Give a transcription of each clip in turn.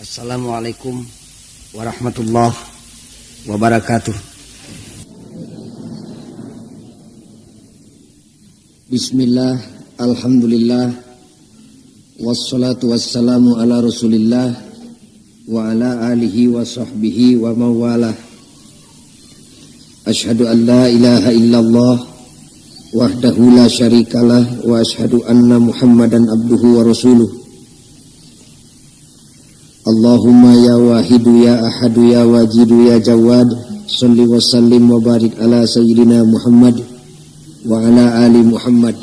Assalamualaikum warahmatullahi wabarakatuh. Bismillah, alhamdulillah, wassalatu wassalamu ala rasulillah wa ala alihi wa sahbihi wa mawalah. Ashhadu an la ilaha illallah wahdahu la syarikalah wa ashhadu anna muhammadan abduhu wa rasuluh. Allahumma ya wahidu ya ahadu ya wajidu ya jawad, salli wa sallim wa barik ala sayyidina Muhammad wa ala ali Muhammad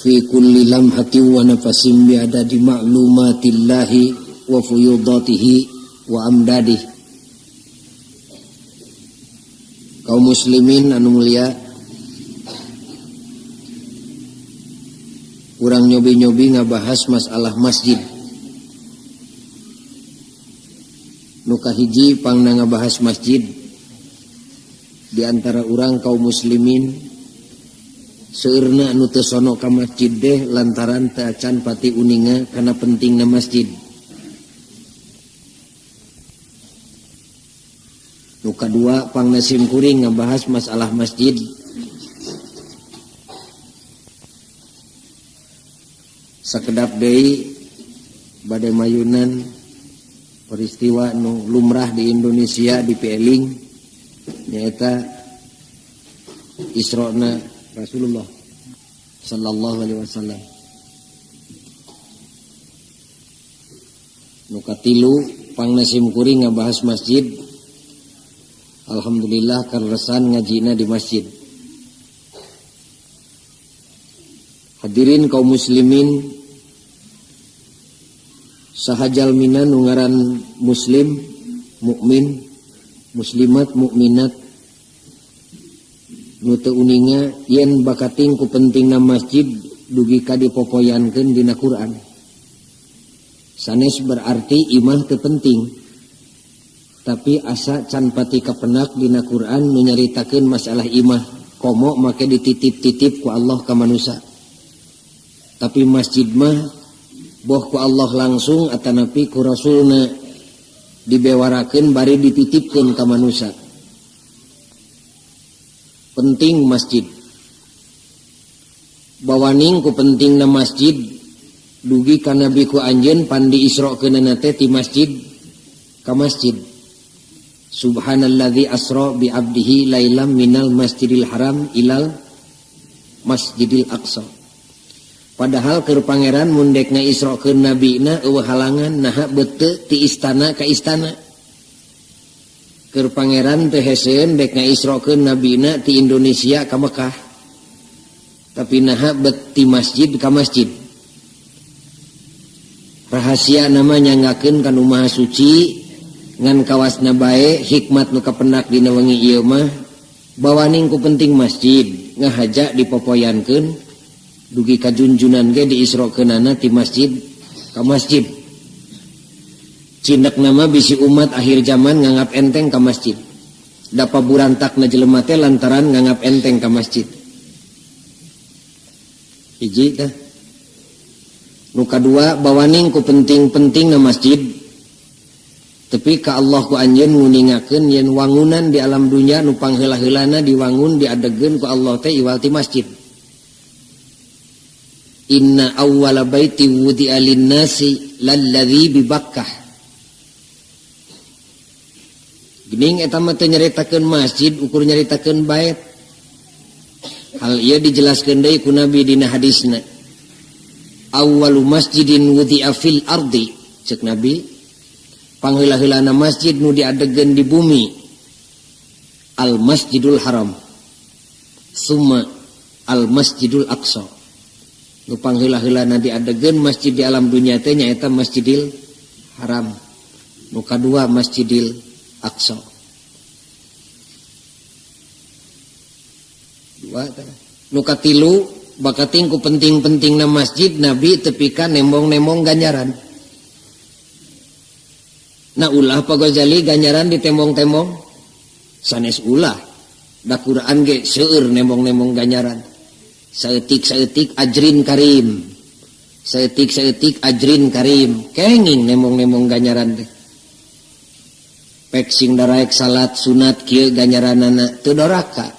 fi kulli lamhatin wa nafasin bi'adadi ma'lumatillahi wa fuyudatihi wa amdadih. Kaum muslimin anu mulia, urang nyobi-nyobi ngabahas masalah masjid. Nuka hiji pangna ngabahas masjid di antara urang kaum muslimin seueurna anu teu sono ka masjid deh lantaran teu acan pati uninga kana pentingna masjid. Nuka dua pangna simkuring ngabahas masalah masjid sakedap deui bade mayunan peristiwa nu lumrah di Indonesia di Peling nyaeta Isra'na Rasulullah sallallahu alaihi wasallam. Nu katilu pangna simkuring ngabahas masjid. Alhamdulillah karesan ngajina di masjid. Hadirin kaum muslimin, sahajal mina nungaran muslim, mukmin, muslimat, mukminat nu teu uninga yen bakating ku pentingna masjid dugi ka dipopoyankeun dina Quran. Sanes berarti imah teu penting, tapi asa can pati kapenak dina Quran nu nyaritakeun masalah imah komo make dititip-titip ku Allah ka manusia. Tapi masjid mah boh ku Allah langsung atanapi ku Rasulna dibewarakeun bari dititipkeun ka manusia. Penting masjid. Bawaning ku pentingna masjid dugi ka Nabi ku anjeun pan diisrokeunana teh ti masjid ka masjid. Subhanalladzi asra bi 'abdihi lailam minal masjidil haram ilal masjidil aqsa. Padahal keur pangeran mundekna isrokeun nabina eueuh halangan naha beuteu ti istana ka istana. Keur pangeran teu heseueun dekna isrokeun nabina ti Indonesia ka Mekah. Tapi naha beut ti masjid ka masjid. Rahasia nama nyanggakeun kanu maha suci ngan kawasna bae hikmat nu kapendak dina wengi ieu mah bawaning ku penting masjid ngahaja dipopoyankeun dugi ka junjunan ge diisrokeunana ti masjid ka masjid. Cindak nama bisi umat akhir zaman nganggap enteng ka masjid. Da paburantakna jelema teh lantaran nganggap enteng ka masjid. Hiji tah. Nu kadua bawaning ku penting-pentingna masjid. Tapi ka Allah ku anjeun nguningakeun yen wangunan di alam dunya nu pangheula-heulana diwangun diadegeun ku Allah teh iwal ti masjid. Inna awwala baiti wudi'a lin-nasi lalladzi bi Bakkah. Geuning eta mah teu nyaritakeun masjid ukur nyaritakeun bait. Hal ieu dijelaskeun deui ku Nabi dina hadisna. Awwalu masjidin wudi'a fil ardi, ceuk Nabi, pangheula-heulana masjid nu diadegeun di bumi al Masjidul Haram. Summa al Masjidul Aqsa. Nu pangheula-heulana diadegeun masjid di alam dunya teh nyaeta Masjidil Haram. Nu kadua Masjidil Aqsa. Dua tah. Nu katilu bakating ku penting-pentingna masjid Nabi tepikan nembong-nembong ganjaran. Na ulah Pak Ghazali ganjaran di tembong-tembong sanes ulah. Da Quran ge seueur nembong-nembong ganjaran. Saeutik-saeutik ajrin karim. Saeutik ajrin karim kenging nemong-nemong ganjaran teh. Pek sing daraek salat sunat kieu ganjaranana teu doraka.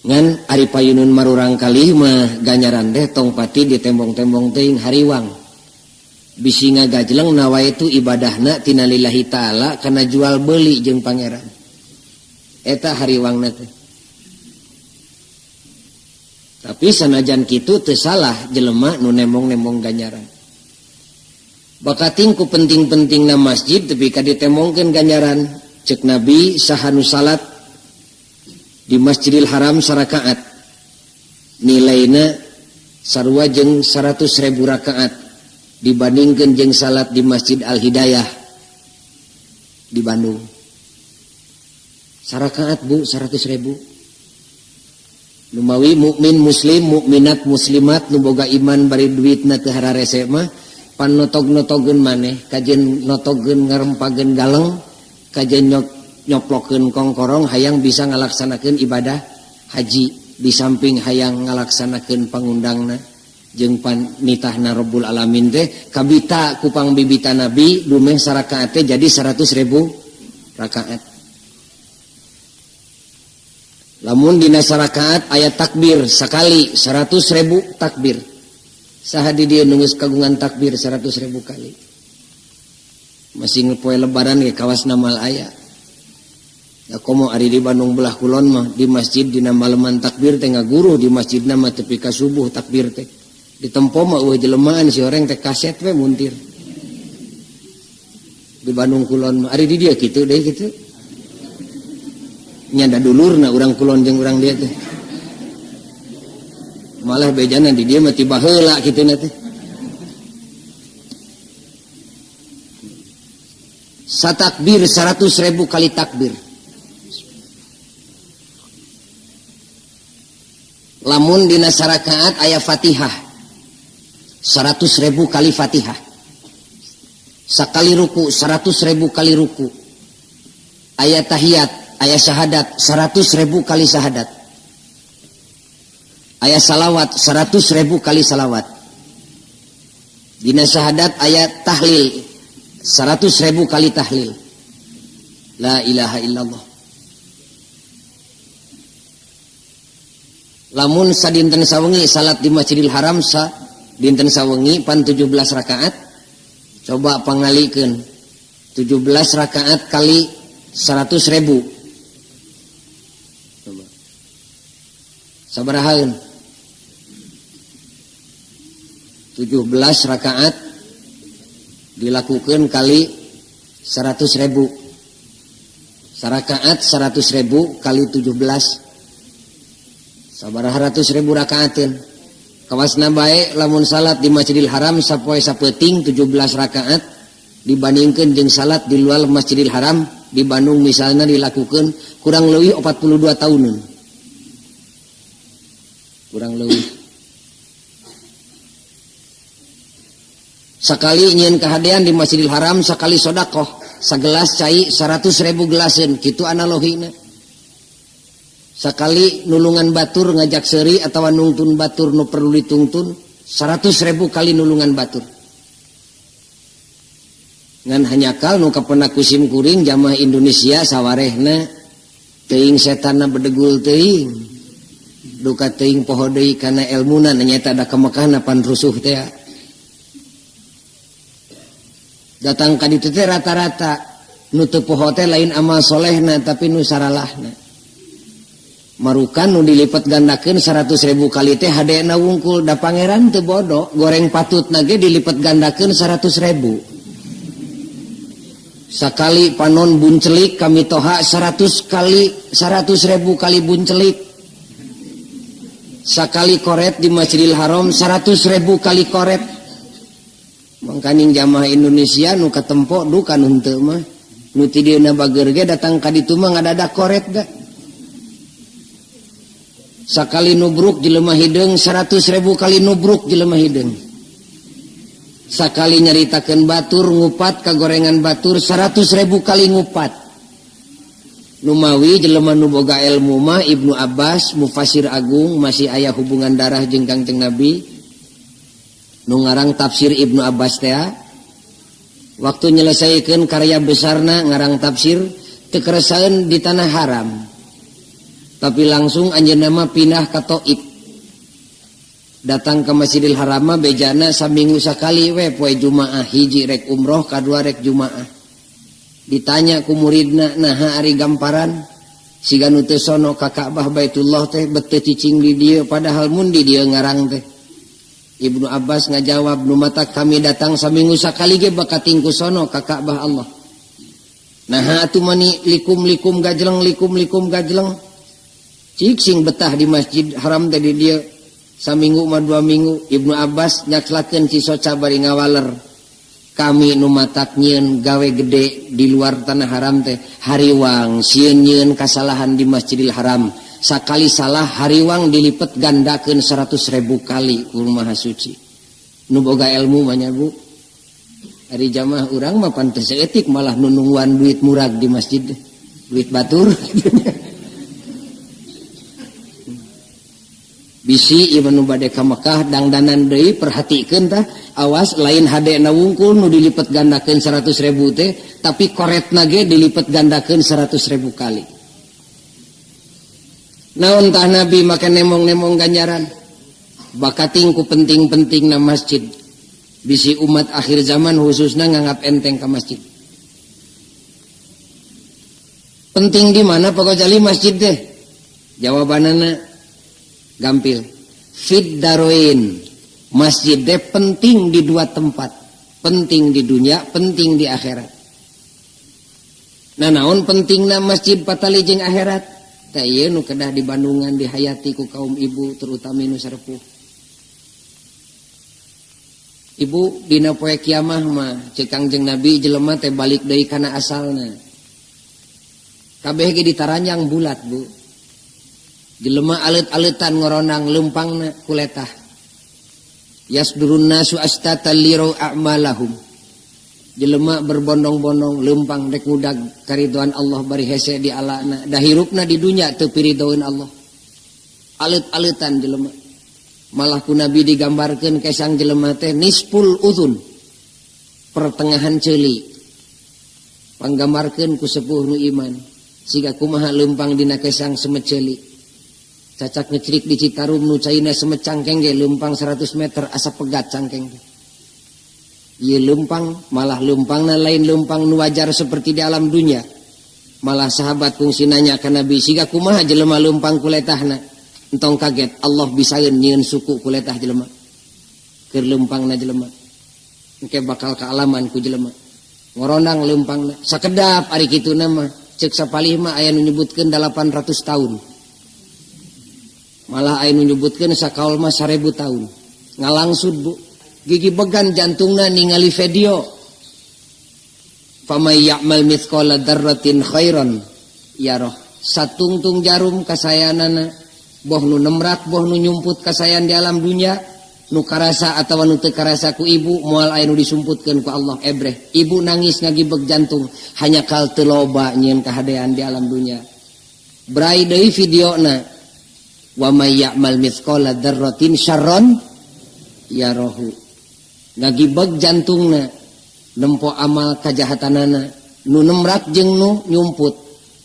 Ngan ari payunun marurang kalih mah ganjaran teh tong pati ditembong-tembong teuing hariwang. Bisi ngagajleng nawa itu ibadahna tina lillahi taala kana jual beuli jeung pangeran. Eta hariwangna teh. Tapi sanajan kitu teu salah jelema nu nemong-nemong ganjaran. Bakating ku penting-pentingna masjid tapi ka ditemongkeun ganjaran. Cek Nabi sahanu salat di Masjidil Haram sarakaat. Nilaina sarua jeung 100.000 rakaat dibandingkeun jeung salat di Masjid Al Hidayah di Bandung. Sarakaat Bu 100.000. Lumawi mukmin muslim mukminat muslimat nu boga iman bari duitna teu hararese mah pan notog-notogeun maneh kajen notogeun ngarempageun galeng kajen nyoplokeun kongkorong hayang bisa ngalaksanakeun ibadah haji di samping hayang ngalaksanakeun pangundangna jeung panitahna Rabbul Alamin teh kabita ku pangbibita Nabi dumeh sarakaat teh jadi 100.000 rakaat. Lamun dina sarakaat aya takbir sakali 100.000 takbir. Saha di dieu nu geus kagungan takbir 100.000 kali. Masih ngepoe lebaran ge kawasna mal aya. Da komo ari di Bandung belah kulon mah di masjid dina maleman takbir teh ngaguruh di masjidna mah tepi ka subuh takbir teh. Di tempo mah eueuh jelemaan si oreng teh kaset we muntir. Di Bandung kulon mah ari di dieu kitu deui kitu. Nyanda dulurna urang kulon jeung urang dieu teh. Malah bejana di dia mati baheula kitu na teh. Satakbir 100.000 kali takbir. Lamun dina sarakaat aya Fatihah 100.000 kali Fatihah. Sakali ruku 100.000 kali ruku. Aya tahiyat, aya syahadat 100.000 kali syahadat. Aya salawat 100.000 kali salawat. Dina syahadat aya tahlil 100.000 kali tahlil. La ilaha illallah. Lamun sadinten sawengi salat di Masjidil Haram dinten sawengi pan 17 rakaat. Coba pangalikeun 17 rakaat kali 100.000. Coba. Sabarahaeun? 17 rakaat dilakukan kali 100.000. Sarakaat 100.000 kali 17 sabaraha 100.000 rakaateun. Kawasna bae lamun salat di Masjidil Haram sapoe sapeuting 17 rakaat dibandingkeun jeung salat di luar Masjidil Haram di Bandung misalnya dilakukan kurang leuwih 42 tahunan. Kurang leuwih. Sakali nyieun kahadean di Masjidil Haram sakali sodakoh sagelas cai 100.000 gelaseun kitu analogina. Sakali nulungan batur ngajak seuri atawa nungtun batur nu perlu ditungtun 100.000 kali nulungan batur. Ngan hanyakal nu kapena kusim kuring jamaah Indonesia sawarehna teuing setanna bedegul teuing. Duka teuing poho deui kana elmuna nyaeta da kemekahna pan rusuh teh. Datang ka ditu teh rata-rata nu teu poho teh lain amal solehna tapi nu saralahna. Marukan nu dilipat gandakeun 100.000 kali teh hadena wungkul da pangeran teu bodoh goreng patutna ge dilipat gandakeun 100.000. Sakali panon buncelik kami toha 100.000 kali buncelik. Sakali koret di Masjidil Haram 100.000 kali koret. Mangkaning jamaah Indonesia nu katempo duka nu henteu mah nu ti dieuna bager ge datang ka ditu mah ngadadak koret da. Sakali nubruk jelema hideung 100.000 kali nubruk jelema hideung. Sakali nyaritakeun batur ngupat kagorengan batur 100.000 kali ngupat. Numawi jelema nu boga ilmu mah Ibnu Abbas mufassir agung masih aya hubungan darah jeung Kangjeng Nabi. nu ngarang tafsir Ibnu Abbas teh waktu nyelesaikan karya besarna ngarang tafsir teu keresaeun di tanah haram tapi langsung anjeunna mah pindah ka Taif datang ke Masjidil Haram mah bejana saminggu sakali we poe Jumaah hiji rek umroh kadua rek Jumaah ditanya ku muridna naha ari gamparan siga nu teu sono ka Ka'bah Baitullah teh bete cicing di dieu padahal mun di dieu ngarang teh Ibnu Abbas ngajawab nu matak kami datang saminggu sakali ge bakating ku sono ka Ka'bah Allah nah atuh mani likum-likum gajleng cik sing betah di Masjid Haram teh di dieu saminggu mah 2 minggu Ibnu Abbas nyaklakeun cisoca bari ngawaler kami nu matak nyieun gawe gede di luar tanah haram teh hariwang sieun nyieun kasalahan di Masjidil Haram sakali salah hariwang dilipet gandakeun 100.000 kali ku Maha Suci nu boga ilmu mah nya Bu ari jamaah urang mah pantes etik malah nunungwan duit murag di masjid duit batur bisi ieu nu bade ka Mekah dangdanan deui perhatikeun tah awas lain hadena wungkul nu dilipet gandakeun 100.000 teh tapi koretna ge dilipet gandakeun 100.000 kali naon tah Nabi make nemong-nemong ganjaran bakating ku penting-pentingna masjid bisi umat akhir zaman khususna nganggap enteng ka masjid penting di mana pokok jali masjid teh jawabanana gampil fid daroin masjid deh penting di 2 tempat penting di dunia penting di akhirat nah naon pentingna masjid patali jeung akhirat teh ieu nu kedah di Bandungan dihayati ku kaum ibu terutama nu sarepuh ibu dina poe kiamah mah ceuk Kangjeng Nabi jelema teh balik deui kana asalna kabeh ge ditaranjang bulat Bu jelema alet-aletan ngoronang lempangna kuletah yasdurun nasu astatan liru a'malahum jelema berbondong-bondong lempang rek ngudag karidoan Allah bari hese di alana da hirupna di dunya teu piridoeun Allah alet-aletan jelema malah ku Nabi digambarkeun kesang jelema teh nisful uzun pertengahan ceuli panggambarkeun ku sepuh nu iman siga kumaha lempang dina kesang semet ceuli cacak ngecrik di Citarum nu caina semet cangkeng ge lempang 100 meter asa pegat cangkeng ieu lempang malah lempangna lain lempang nu wajar seperti di alam dunia malah sahabat kungsi nanya ka Nabi siga kumaha jelema lempang kuletahna entong kaget Allah bisaeun nyieun suku kuletah jelema keur lempangna jelema engke bakal kaalaman ku jelema ngorondang lempangna sakedap ari kituna mah ceuk sapalih mah aya nu nyebutkeun 800 tahun malah aya nu nyebutkeun sakaul mah 1000 tahun ngalangsud Bu gigi began jantungna ningali video famay ya'mal mithqala dzarratin khairan yarah satungtung jarum kasayanana boh nu nemrak boh nu nyumput kasayan di alam dunia nu karasa atawa nu teu karasa ku ibu moal aya nu disumputkeun ku Allah ebreh ibu nangis ngagibeg jantung hanya kal teu loba nyieun kahadean di alam dunia brai deui videona wa may ya'mal mithqala dzarratin syarron yarahu ngagibeg jantungna nempo amal kajahatanana nu nemrak jeung nu nyumput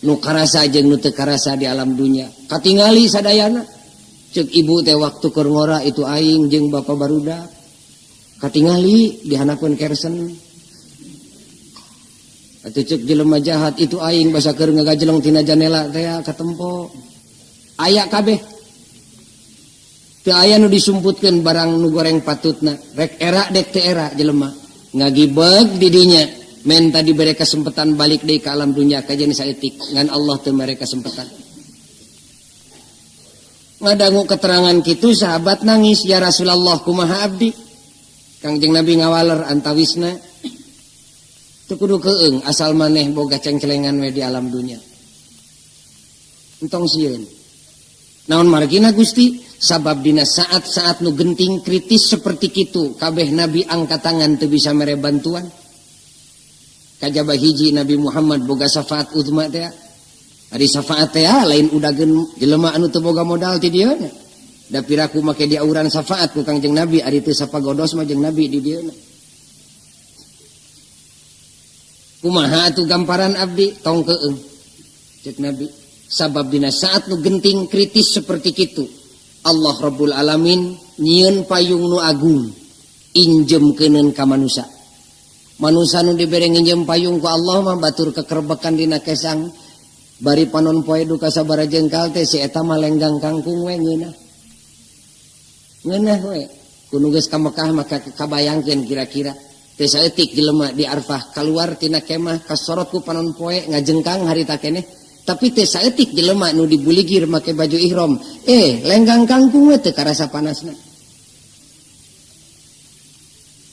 nu karasa jeung nu teu karasa di alam dunia katingali sadayana ceuk ibu teh waktu keur ngora itu aing jeung bapa barudak katingali dihanapeun kersen atuh ceuk jelema jahat itu aing basa keur ngagajleng tina janela teh katempo aya kabeh teu aya nu disumputkeun barang nu goreng patutna rek era dek teu era jelema ngagibeg di dinya men tadi bere kesempatan balik deui ka alam dunia kajian saeutik ngan Allah teu mere kesempatan ngadangu keterangan kitu sahabat nangis ya Rasulullah kumaha abdi Kangjeng Nabi ngawaler antawisna teu kudu keung asal maneh boga cengcelengan we di alam dunia entong sieun naon margina Gusti sabab dina saat-saat nu genting kritis seperti kitu kabeh Nabi angkat tangan teu bisa mere bantuan kajaba hiji Nabi Muhammad boga syafaat uzma teh ari syafaat teh lain udageun jelema anu teu boga modal ti dieu da piraku make diauran syafaat ku Kangjeng Nabi ari teu sapagodos mah jeung Nabi di dieu. Kumaha atuh gamparan abdi tong keung cek Nabi sabab dina saat nu genting kritis seperti kitu Allah Rabbul Alamin nyieun payung nu agung injemkeuneun ka manusia. Manusia nu dibere nginjem payung ku Allah mah batur kekerbekan dina kesang bari panon poe duka sabaraha jengkal teh si eta mah lenggang kangkung we ngeunah. Ngeunah we kudu geus ka Mekah maka kabayangkeun kira-kira teh saeutik jelema di Arfah keluar tina kemah kasorot ku panon poe ngajengkang harita keneh tapi teh saeutik jelema nu dibuligir make baju ihram lenggang kangkung we teu karasa panasna.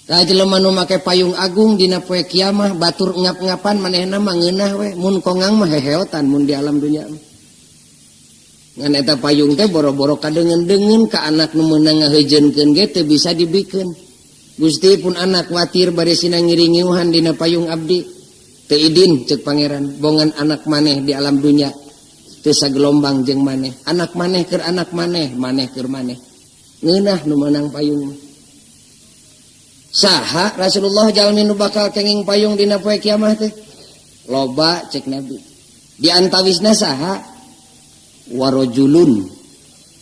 Ka jelema nu make payung agung dina poe kiamah batur ngap-ngapan manehna mah ngeunah we mun kongang mah heheotan mun di alam dunya mah. Ngan eta payung teh boro-boro kadeungeun-deungeun ka anak nu meunang ngaheujeunkeun ge teu bisa dibikeun. Gusti pun anak watir bari sina ngiring-ngiuhan dina payung abdi teu idin ceuk pangeran bongan anak maneh di alam dunya teu sagelombang jeung maneh anak maneh keur anak maneh keur maneh ngeunah nu meunang payung. Saha Rasulullah jalmi nu bakal kenging payung dina poe kiamah teh loba cek Nabi di antawisna saha warajulun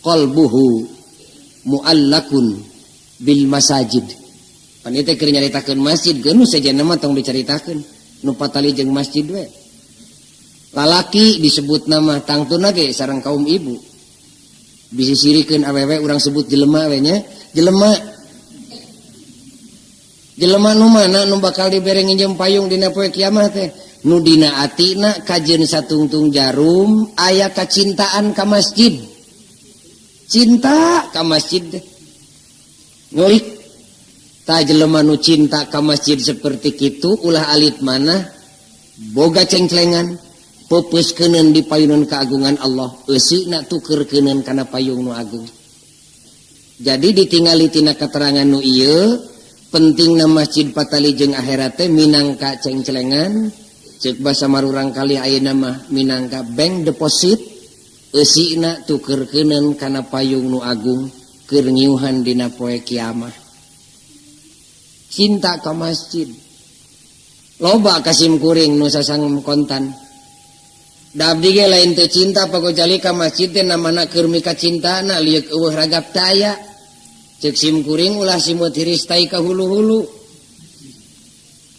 qalbuhu muallakun bil masajid. Pan ieu teh keur nyaritakeun masjid geus sejenna mah tong dicaritakeun nu patali jeung masjid we. Lalaki disebut nama tangtuna ge sareng kaum ibu. Bisi sirikeun awewe urang sebut jelema we nya. Jelema nu mana nu bakal dibere nginjem payung dina poe kiamah teh nu dina atina kajeun satungtung jarum aya kacintaan ka masjid. Cinta ka masjid teh. Ngulik ta jelema nu cinta ka masjid seperti kitu ulah alit mana boga cengklengan pepeuskeunun di payunan keagungan Allah eusina tukeurkeunun kana payung nu agung. Jadi ditingali tina keterangan nu ieu pentingna masjid patali jeung akhirat teh minangka cengklengan ceuk basa marurang kali ayeuna mah minangka bank deposit eusina tukeurkeunun kana payung nu agung keur ngiuhan dina poe kiamah. Cinta ka masjid loba kasim kuring nu sasang kontan da abdi ge lain teu cinta pagojali ka masjid teh namana keur mika cintana liuk eueuh ragap taya ceuk sim kuring ulah simut hiris tai ka hulu-hulu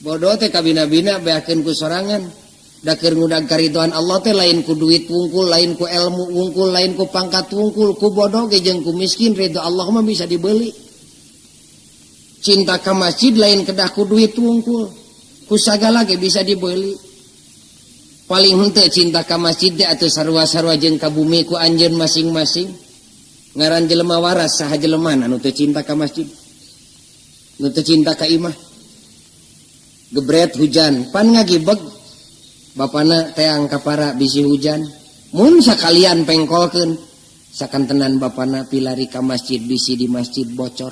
bodoh teh kabina-bina beakeun ku sorangan da keur ngudag karidhoan Allah teh lain ku duit wungkul lain ku ilmu wungkul lain ku pangkat wungkul ku bodoh ge jeung ku miskin ridho Allah mah bisa dibeli. Cinta ka masjid lain kedah ku duit wungkul ku sagala ge bisa dibeli. Paling henteu cinta ka masjid teh atuh sarua-sarua jeung ka bumi ku anjeun masing-masing. Ngaran jelema waras saha jelema anu teu cinta ka masjid. Nu teu cinta ka imah. Gebret hujan pan ngagibeg bapana teang kapara bisi hujan. Mun sakalian pengkolkeun sakantenan bapana pilari ka masjid bisi di masjid bocor.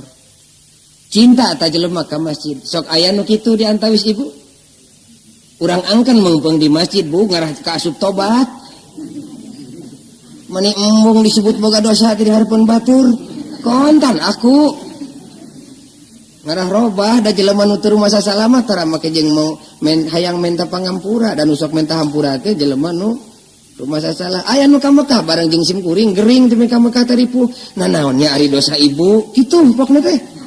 Cinta ta jelema ka masjid sok aya nu kitu di antawis ibu urang angkan mengpeng di masjid bu ngarah ka asup tobat mani embung disebut boga dosa di harapan batur kontan aku ngarah robah da jelema nu teu masa salamat tara make jeung mau hayang menta pangampura dan usok menta hampura teh jelema nu rumah salah aya nu ka Mekah bareng jeung sim kuring gering teh ka Mekah teh ripuh nanaonnya ari dosa ibu kitu pokna teh.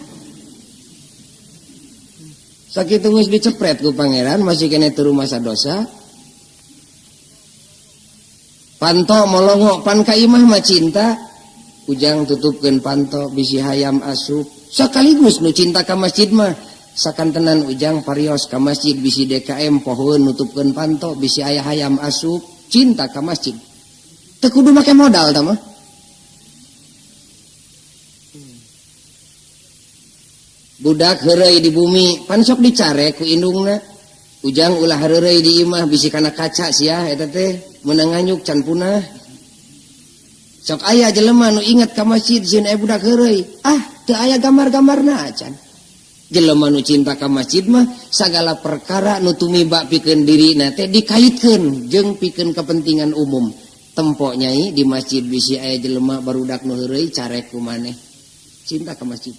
Sakitu geus dicepret ku pangeran masih kene teu masa dosa. Panto molongo pan ka imah mah cinta. Ujang tutupkeun panto bisi hayam asup. Sakaligus nu cinta ka masjid mah sakantenan ujang parios ka masjid bisi DKM pohon nutupkeun panto bisi aya hayam asup cinta ka masjid. Teu kudu make modal ta mah. Budak heureuy di bumi pan sok dicare ku indungna ujang ulah heureuy di imah bisi kana kaca sia eta teh meunang nganyuk can punah sok aya jelema nu inget ka masjid sieun aya budak heureuy teu aya gambar-gambarna acan jelema nu cinta ka masjid mah sagala perkara nu tumiba pikeun dirina teh dikaitkeun jeung pikeun kepentingan umum Tempo nyai di masjid bisi aya jelema barudak nu heureuy carek ku maneh. Cinta ke masjid.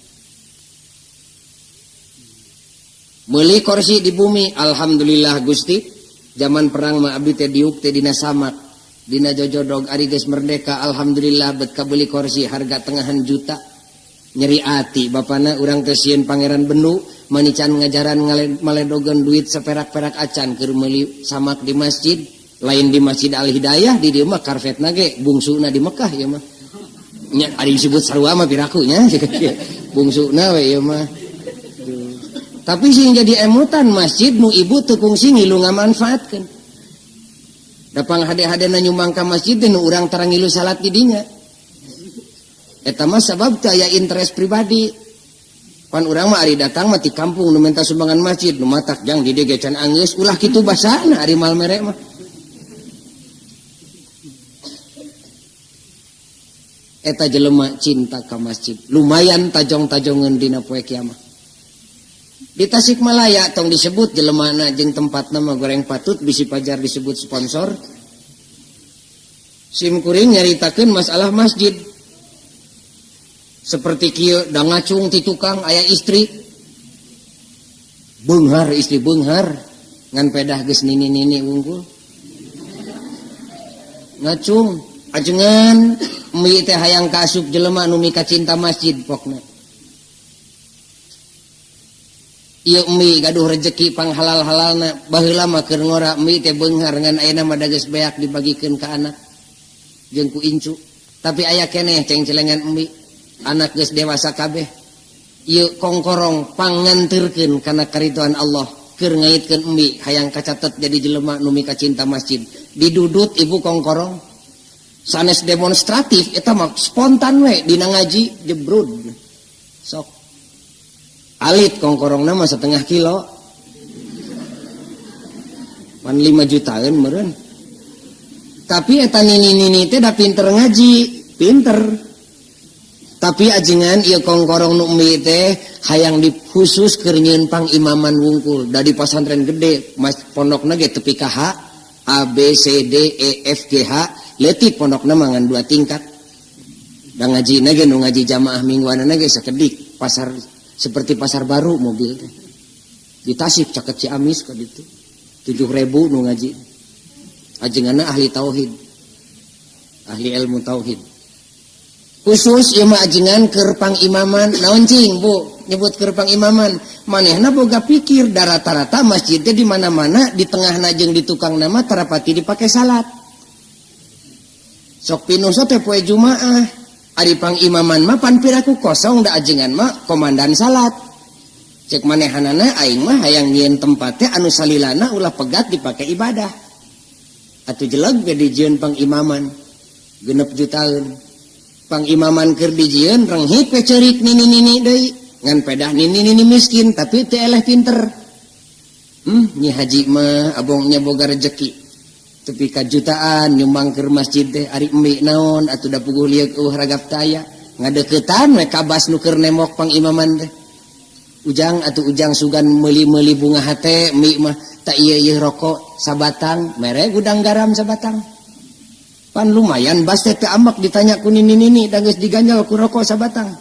Meuli kursi di bumi, alhamdulillah Gusti. Zaman perang mah abdi teh diuk teh dina samak. Dina jojodog ari geus merdeka, alhamdulillah bet kabeli kursi harga tengahan juta. Nyeri ati bapana urang teh sieun Pangeran Benu manican ngajaran maledogeun duit seperak-perak acan keur meuli samak di masjid. Lain di Masjid Al Hidayah di dieu mah karpetna ge bungsuna di Mekah ya mah. Nya ari disebut sarua mah piraku nya bungsuna we ieu mah. Tapi sing jadi emutan masjid nu ibu teu kungsi ngilu ngamanfaatkeun. Da panghade-hadena nyumbang ka masjid nu urang tarang ngilu salat di dinya. Eta mah sabab teu aya interest pribadi. Pan urang mah ari datang mah ti kampung nu minta sumbangan masjid nu matak jang di dieu ge can anggeus ulah kitu basana ari mal mere mah. Eta jelema cinta ka masjid. Lumayan tajong-tajongeun dina poe kiamat. Di Tasikmalaya tong disebut jelemana jeung tempatna mah goreng patut bisi pajar disebut sponsor. Sim kuring nyaritakeun masalah masjid. Seperti kieu da ngacung ti tukang aya istri. Beunghar istri beunghar ngan pedah geus nini-nini unggul. Ngacung ajengan mi teh hayang kaasup jelema nu mika cinta masjid pokna. Ieu mi gaduh rezeki panghalal-halalna baheula mah keur ngora mi teh beunghar ngan ayeuna mah da geus beak dibagikeun ka anak jeung ku incu. Tapi aya keneh ceng-celengan mi anak geus dewasa kabeh. Ieu kongkorong panganteurkeun kana karituan Allah keur ngaitkeun mi hayang kacatet jadi jelema nu mika cinta masjid. Didudut ibu kongkorong sanes demonstratif eta mah spontan we dina ngaji jebrud sok alit kongkorongna mah 1/2 kilo pan 5 jutaan meureun tapi eta nini-nini teh da pinter ngaji pinter tapi ajengan ieu kongkorong nu mi teh hayang dikhusus keur nyieun pangimaman wungkul da di pasantren gede mas pondokna ge tepi ka H A B C D E F G H letik pondokna mangan 2 tingkat. Da ngajina ge nu ngaji jamaah mingguanana ge sakedik pasar seperti pasar baru mobil teh. Di Tasik caket Ciamis ka ditu. 7.000 nu ngaji. Ajenganna ahli tauhid. Ahli ilmu tauhid. Khusus ieu mah ajengan keur pangimaman. Naon cing Bu? Nyebut keur pangimaman. Manehna boga pikir da rata-rata masjid teh di mana-mana di tengahna jeung di tukang nama tarapati dipake salat. Sok pinuh teh poe Jumaah ari pangimaman mah pan piraku kosong da ajengan mah komandan salat cek manehanana aing mah hayang nyieun tempat teh anu salilana ulah pegat dipake ibadah atuh jeleg ge dijieun pangimaman 6 jutaan pangimaman keur dijieun renghit we ceurik nini-nini deui ngan pedah nini-nini miskin tapi teu eleh pinter nyi haji mah abongnya boga rezeki tepi ka jutaan nyumbang ke masjid teh ari emi naon atuh da puguh lieu ragap taya ngadeuketan we kabas nu keur nemok pangimaman teh ujang atuh ujang sugan meuli-meuli bunga hate emi mah ta ieu rokok sabatang mere gudang garam sabatang pan lumayan bas teh ambak ditanya ku nini-nini da geus diganjal ku rokok sabatang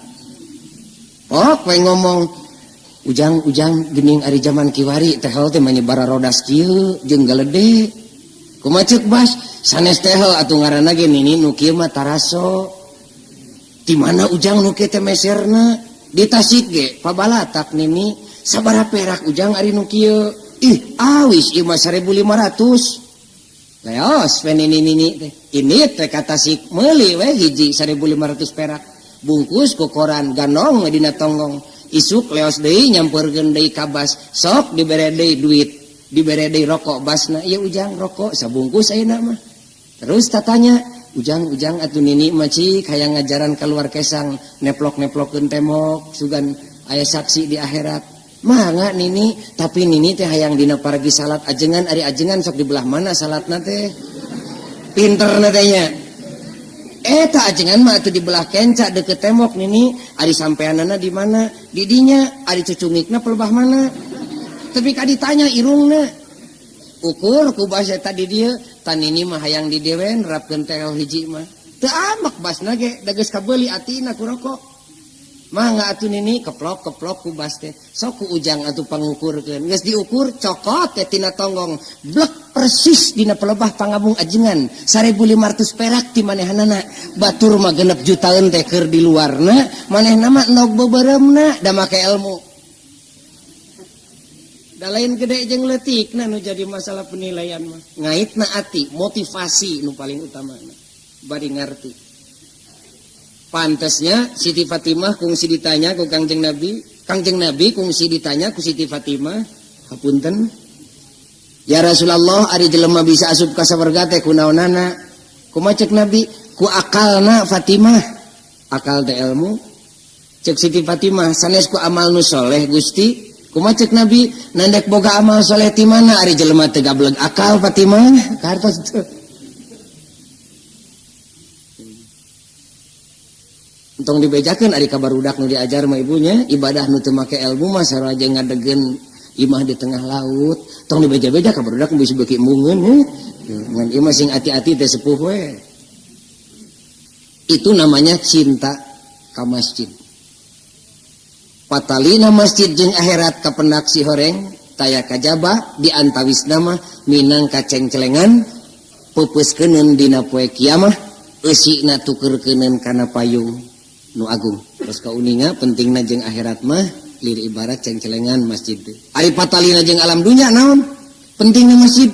pok we ngomong ujang geuning ari zaman kiwari teh teh manyebara rodas kieu jeung galede kumacek bas sanes teh atuh ngaranna ge nini nu kieu mah taraso di mana ujang nu kieu teh meserna di Tasik ge pabalatak nini sabaraha perak ujang ari nu kieu ih awis ieu mah 1.500 leos we nini teh ini teh ka Tasik meuli we hiji 1.500 perak bungkus ku koran ganong dina tonggong isuk leos deui nyampeurkeun deui kabas sok dibere deui duit dibere deui rokok basna ieu ujang rokok sabungkus ayeuna mah terus tatanya ujang atuh nini mah cik hayang ngajaran keluar kesang neplok-neplokeun temok sugan aya saksi di akhirat mangga nini tapi nini teh hayang dina pargi salat ajengan ari ajengan sok di belah mana salatna teh pinterna teh nya eta ajengan mah atuh di belah kenca deket temok nini ari sampeanana di mana di dinya ari cucungikna pelebah mana tapi ka ditanya irungna ukur ku bahasa tadi dia tan ini mah hayang di dewen rapkeun teh hiji mah teu amak basna ge da geus kabeuli atina ku rokok mah ngaatun ini keplok ku bas teh sok ku ujang atuh pangukurkeun geus diukur cokot teh tina tonggong blek persis dina pelebah pangabung ajengan 1.500 perak ti manehanana batur mah 6 jutaan teh keur di luarna manehna mah endog beberemna da make ilmu da lain gede jeung leutikna nu jadi masalah penilaian mah ngaitna ati motivasi nu paling utamana bari ngarti pantesnya Siti Fatimah kungsi ditanya ku Kangjeng Nabi kungsi ditanya ku Siti Fatimah hapunten ya Rasulullah ari jelema bisa asup ka sawarga teh kunaonana kumaha ceuk Nabi ku akalna Fatimah akal teh ilmu ceuk Siti Fatimah sanes ku amal nu soleh Gusti kumaha ceuk Nabi nandek boga amal soleh ti mana ari jelema teu gableg akal Fatimah kartos teu entong dibejakeun ari ka barudak nu diajar mah ibunya ibadah nu teu make ilmu mah saraja ngadegen imah di tengah laut tong dibeja-beja ka barudak bisa beuki embungeun ngan imah sing ati-ati teh sepuh we itu namanya cinta ka masjid patalina masjid jeung akhirat kapendak si horeng taya kajaba di antawisna mah minang kacengcelengan peupeuskeun dina poe kiamah eusina tukeurkeuneun kana payung nu agung terus kauninga pentingna jeung akhirat mah lir ibarat cengcelengan masjid ari patalina jeung alam dunya naon pentingna masjid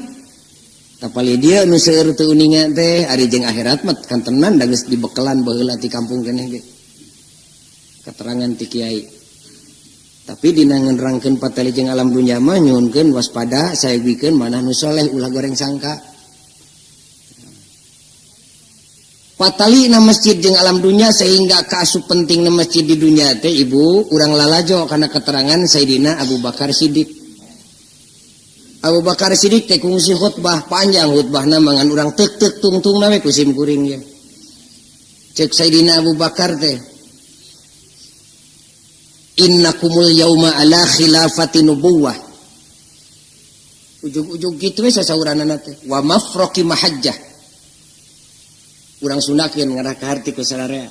tapali dia nu seueur teu uninga teh ari jeung akhirat mah kan tenan da geus dibekelan baheula ti kampung keneh ge keterangan ti kiai tapi dina ngenerangkeun patali jeung alam dunya mah nyuhunkeun waspada saeuwikeun manah nu soleh ulah goreng sangka patali na masjid jeung alam dunya sehingga kaasup penting na masjid di dunia teh ibu urang lalajo kana keterangan Sayyidina Abu Bakar Siddiq teh kungsi khutbah panjang khutbahna mangan urang teuk tungtung we kusim kuring ya ceuk Sayyidina Abu Bakar teh innakumul yauma ala khilafati nubuwah ujug-ujug kitu we sasauranana teh wa mafraqi mahajjah urang sundakeun ngarah ka harti ku sararea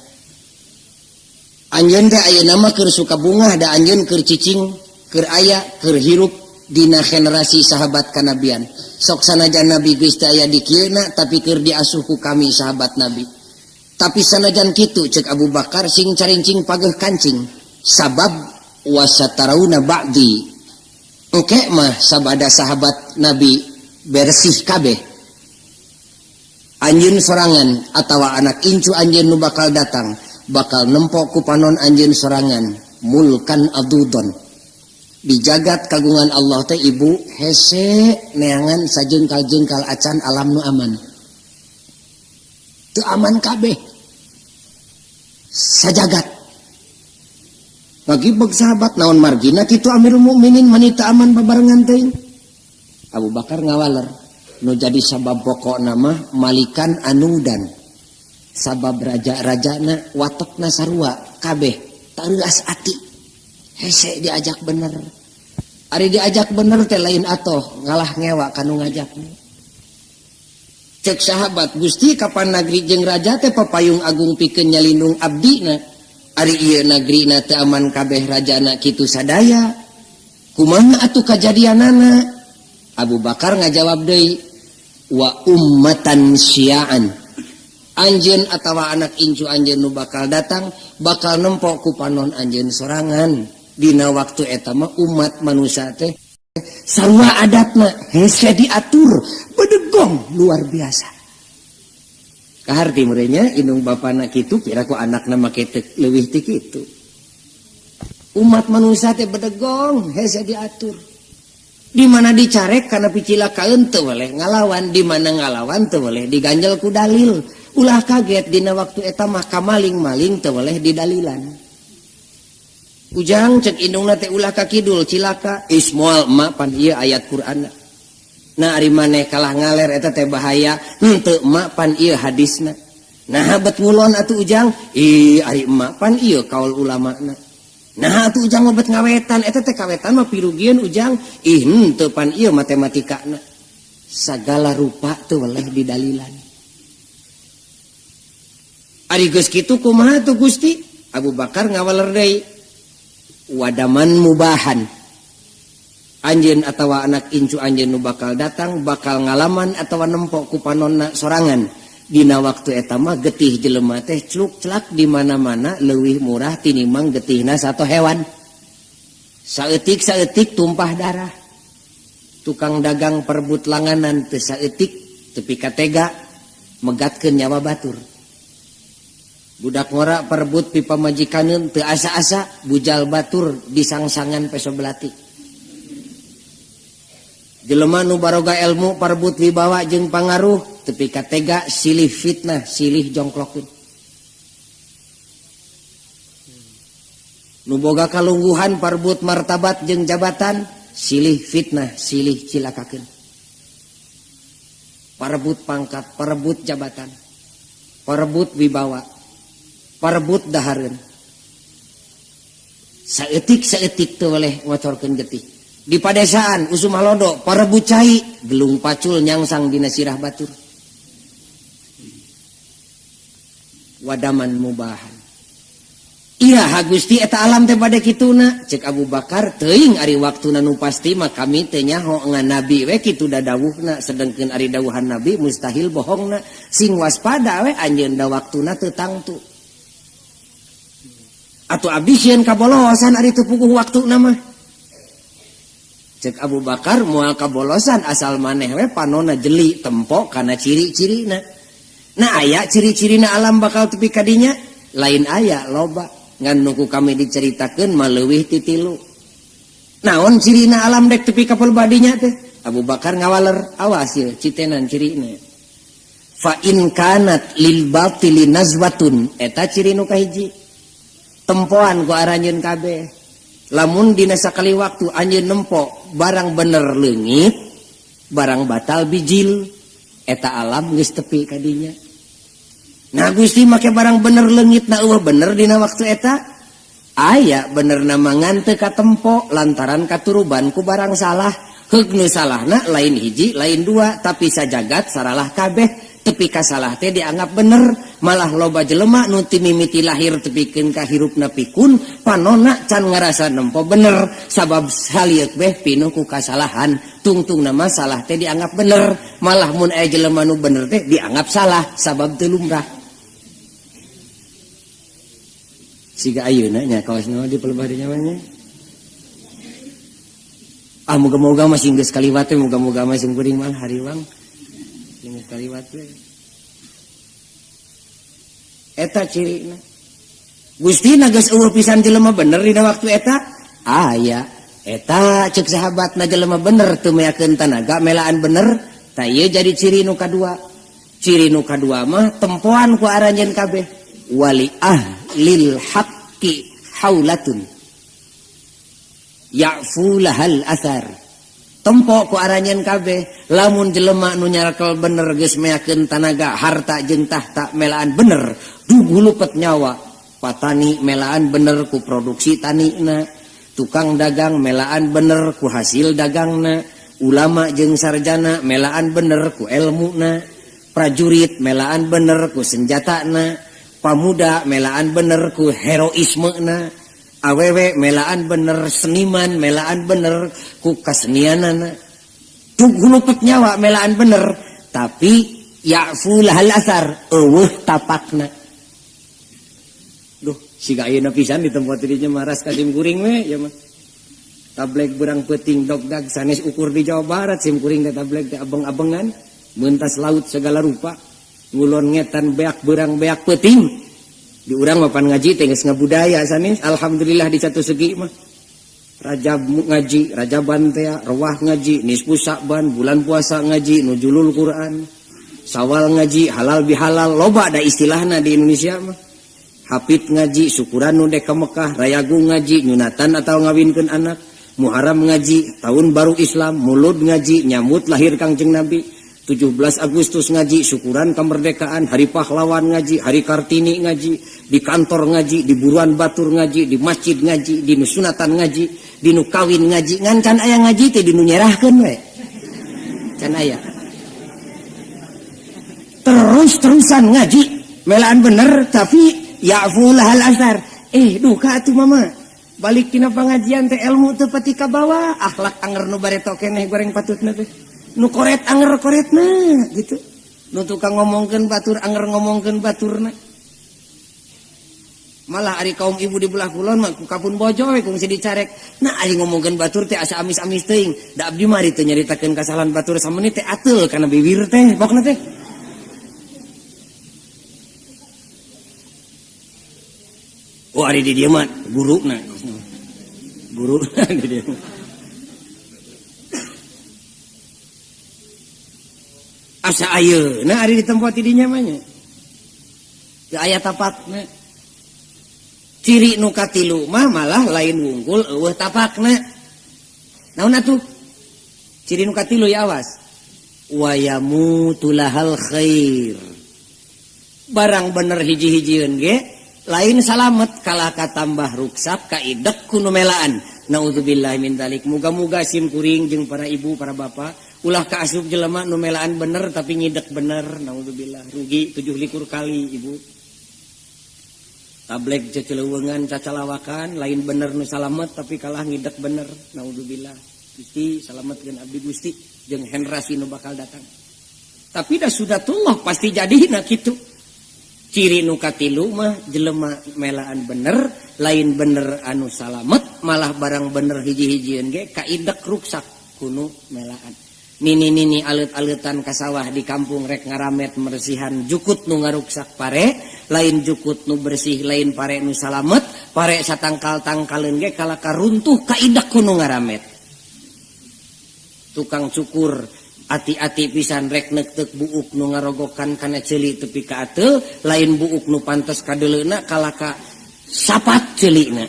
anjeun teh ayeuna mah keur suka bunga da anjeun keur cicing keur aya keur hirup dina generasi sahabat kanabian sok sanajan nabi geus teh aya di kieuna tapi keur diasuh ku kami sahabat nabi tapi sanajan kitu ceuk Abu Bakar sing carincing pageuh kancing sabab wasatarauna ba'di engke mah sabada sahabat nabi bersih kabeh anjeun sorangan atawa anak incu anjeun nu bakal datang bakal nempok ku panon anjeun sorangan mulkan adudon di jagat kagungan Allah teh ibu hese neangan sajengkal-jengkal acan alam nu aman teu aman kabeh sajagat bagi beg sahabat naon margina kitu Amirul Mukminin manita aman babarengan teh Abu Bakar ngawaler nu jadi sabab pokok nama malikan anudan sabab raja-rajana watokna sarua kabeh tareus ati hese diajak bener ari diajak bener teh lain atoh ngalah ngewa kanu ngajakna cek sahabat Gusti kapan negeri jeung raja teh papayung agung pikeun nyalindung abdina ari ieu negeri na teu aman kabeh rajana kitu sadaya kumaha atuh kajadianana Abu Bakar ngajawab deui wa ummatan syia'an anjeun atawa anak incu anjeun nu bakal datang bakal nempok ku panon anjeun sorangan dina waktu eta mah umat manusia teh sarua adatna hese diatur bedegong luar biasa kaharti murenya indung bapana kitu pira ku anakna make leuwih ti kitu umat manusia teh bedegong hese diatur di mana dicarek karena picilakaeun teu boleh ngalawan di mana ngalawan teu boleh diganjel ku dalil ulah kaget dina waktu eta mah kamaling-maling teu boleh didalilan ujang cek indungna teh ulah ka kidul cilaka ismoal emak pan ieu ayat Qur'an nah ari maneh kalah ngaler eta teh bahaya henteu emak pan ieu hadisna nah bet ngulon atuh ujang ari emak pan ieu kaul ulamana nah atuh ujang bet ngawetan eta teh kawetan mah pirugian ujang henteu pan ieu matematikana Sagala rupa tuh oleh didalilan. Ari geus kitu kumaha tuh Gusti? Abu Bakar ngawaler deui. Wadaman mubahan. Anjeun atawa anak incu anjeun nu bakal datang bakal ngalaman atawa nempok ku panonna sorangan. Dina waktu eta mah getih jelema teh cluk-clak di mana-mana leuwih murah tinimbang getihna satu hewan. Saeutik-saeutik tumpah darah. Tukang dagang perebut langanan teu saeutik tepi katega megatkeun nyawa batur. Budak ngora perebut pipa majikaneun teu asa-asa bujal batur disangsangan peso belati. Jelema nu baroga ilmu perebut wibawa jeung pangaruh tepi katega silih fitnah silih jongklokeun. Nu boga kalungguhan perebut martabat jeung jabatan silih fitnah silih cilakakeun. Perebut pangkat, perebut jabatan, perebut wibawa, perebut dahareun. Saeutik-saeutik teu oleh ngocorkeun getih. Di padesaan usum halodo perebut cai gelung pacul nyangsang dina sirah batur. Wadaman mubahan. Iya Gusti eta alam teh bade kituna cek Abu Bakar teuing ari waktuna nu pasti mah kami teh nyaho ngan nabi we kitu dadawuhna sedengkeun ari dawuhan nabi mustahil bohongna sing waspada we anjeun da waktuna teu tangtu. Atuh abdi sieun kabolosan ari teu puguh waktuna mah. Cek Abu Bakar moal kabolosan asal maneh we panonna jeli tempo kana ciri-cirina. Nah aya ciri-cirina alam bakal tepi kadinya lain aya loba. Ngan nuku kami diceritakeun mah leuwih ti 3. Naon cirina alam dek tepi kapal badinya teh? Abu Bakar ngawaler awas ye citenan cirina. Fa in kanat lil batili nazwatun eta ciri nu kahiji. Tempoan ku aranjeun kabeh. Lamun dina sakali waktu anjeun nempo barang bener leungit, barang batal bijil, eta alam geus tepi kadinya. Nah Gusti make barang bener leungit na eueuh bener dina waktu eta aya bener nama ngante katempo lantaran katuruban ku barang salah heug nu salahna lain hiji lain 2 tapi sajagat saralah kabeh tepi kasalah teh dianggap bener malah loba jelema nu ti mimiti lahir tepikeun ka hirupna pikun panonna can ngarasa nempo bener sabab salieuk beh pinuh ku kasalahan tungtung nama salah teh dianggap bener malah mun aya jelema nu bener teh dianggap salah sabab teu lumrah. Siga ayeuna nya kaosna di pelebadinya mah. Ah moga-moga masih geus kaliwat teh moga-moga masih kuring mah hariwang. Geus kaliwat we. Eta cirina. Gustina geus eueuh pisan jelema bener dina waktu eta? Aya. Eta ceuk sahabatna jelema bener teu meakeun tanaga melaan bener, tah ieu jadi ciri nu kadua. Ciri nu kadua mah tempoan ku aranjeun kabeh. Wali ahlil haqqi haulatun ya'fu lahal athar. Tempo ku aranjeun kabeh lamun jelema nu nyarakel bener geus meakeun tanaga harta jeung tahta melaan bener dugu lupet nyawa. Patani melaan bener ku produksi tanina, tukang dagang melaan bener ku hasil dagangna, ulama jeung sarjana melaan bener ku ilmuna, prajurit melaan bener ku senjatana, pamuda melaan bener ku heroismena, awewe melaan bener seniman melaan bener ku kasenianana, tugulupet nyawa melaan bener tapi ya'fu lahal asar eueuh tapakna. Duh siga ayeuna pisan di tempat dinya maras kadim kuring we ya mah. Tablek berang peuting dogdag sanes ukur di Jawa Barat sim kuring teh tablek teh abeng-abengan meuntas laut segala rupa. Ngulon ngetan beak berang beak peuting di urang mapan ngaji teh geus ngabudaya sanes alhamdulillah di satu segi mah Rajab ngaji Rajaban teh Rawah ngaji nisfu Sa'ban bulan puasa ngaji nuzulul Quran Sawal ngaji halal bihalal loba da istilahna di Indonesia mah Hafid ngaji syukuran nu dek ka Mekah rayagu ngaji nyunatan atau ngawinkeun anak Muharram ngaji tahun baru Islam Mulud ngaji nyambut lahir Kangjeng Nabi 17 Agustus ngaji syukuran kemerdekaan hari pahlawan ngaji hari Kartini ngaji di kantor ngaji di buruan batur ngaji di masjid ngaji di sunatan ngaji di nu kawin ngaji ngan can aya ngaji teh di nu nyerahkeun we can aya terus-terusan ngaji melaan bener tapi ya'ful hal asar. Duka atuh mama. Balik tina pengajian teh ilmu teu pati ka bawah, akhlak anger nu bareto keneh goreng patutna teh. Nu koret anger koretna gitu. Nu tukang ngomongkeun batur anger ngomongkeun baturna. Malah ari kaum ibu di belah kulon mah ku kapun bojo we kungsi dicarek. Nah ari ngomongkeun batur teh asa amis-amis teuing. Da abdi mah teu nyaritakeun kasalahan batur sameunit teh ateul kana bibir teh pokna teh. Oh ari di dieu mah guruna. Guru di dieu. Asa ayeuna ari di tempat didinya mah nya. Teu aya tapatna. Ciri nu katilu mah malah lain wungkul eueuh tapakna. Naon atuh? Ciri nu katilu ya awas. Wa yamutulahal khair. Barang bener hiji-hijieun ge lain salamet kalah katambah ruksak kaidek kuno melaan. Naudzubillahi min dzalik. Muga-muga sim kuring jeung para ibu para bapak ulah kaasup jelema nu melaan bener tapi ngidek bener. Naudzubillah rugi 7 kali ibu. Tablek ceceleuweungan cacalawakan lain bener nu salamet tapi kalah ngidek bener. Naudzubillah. Gusti salametkeun abdi Gusti jeung generasi nu bakal datang. Tapi dah sudatullah pasti jadina kitu. Ciri nu katilu mah jelema melaan bener, lain bener anu salamet, malah barang bener hiji-hijieun ge kaidek ruksak kuno melaan. Nini alet-aletan ka sawah di kampung rek ngaramet mersihan jukut nu ngaruksak pare, lain jukut nu bersih, lain pare nu salamet, pare satangkal-tangkaleun ge kala karuntuh kaidek kuno ngaramet. Tukang cukur ati-ati pisan rek nektek buuk nu ngarogokan kana ceuli tepi ka ateul, lain buuk nu pantes ka deuleuna kala ka sapat ceulina.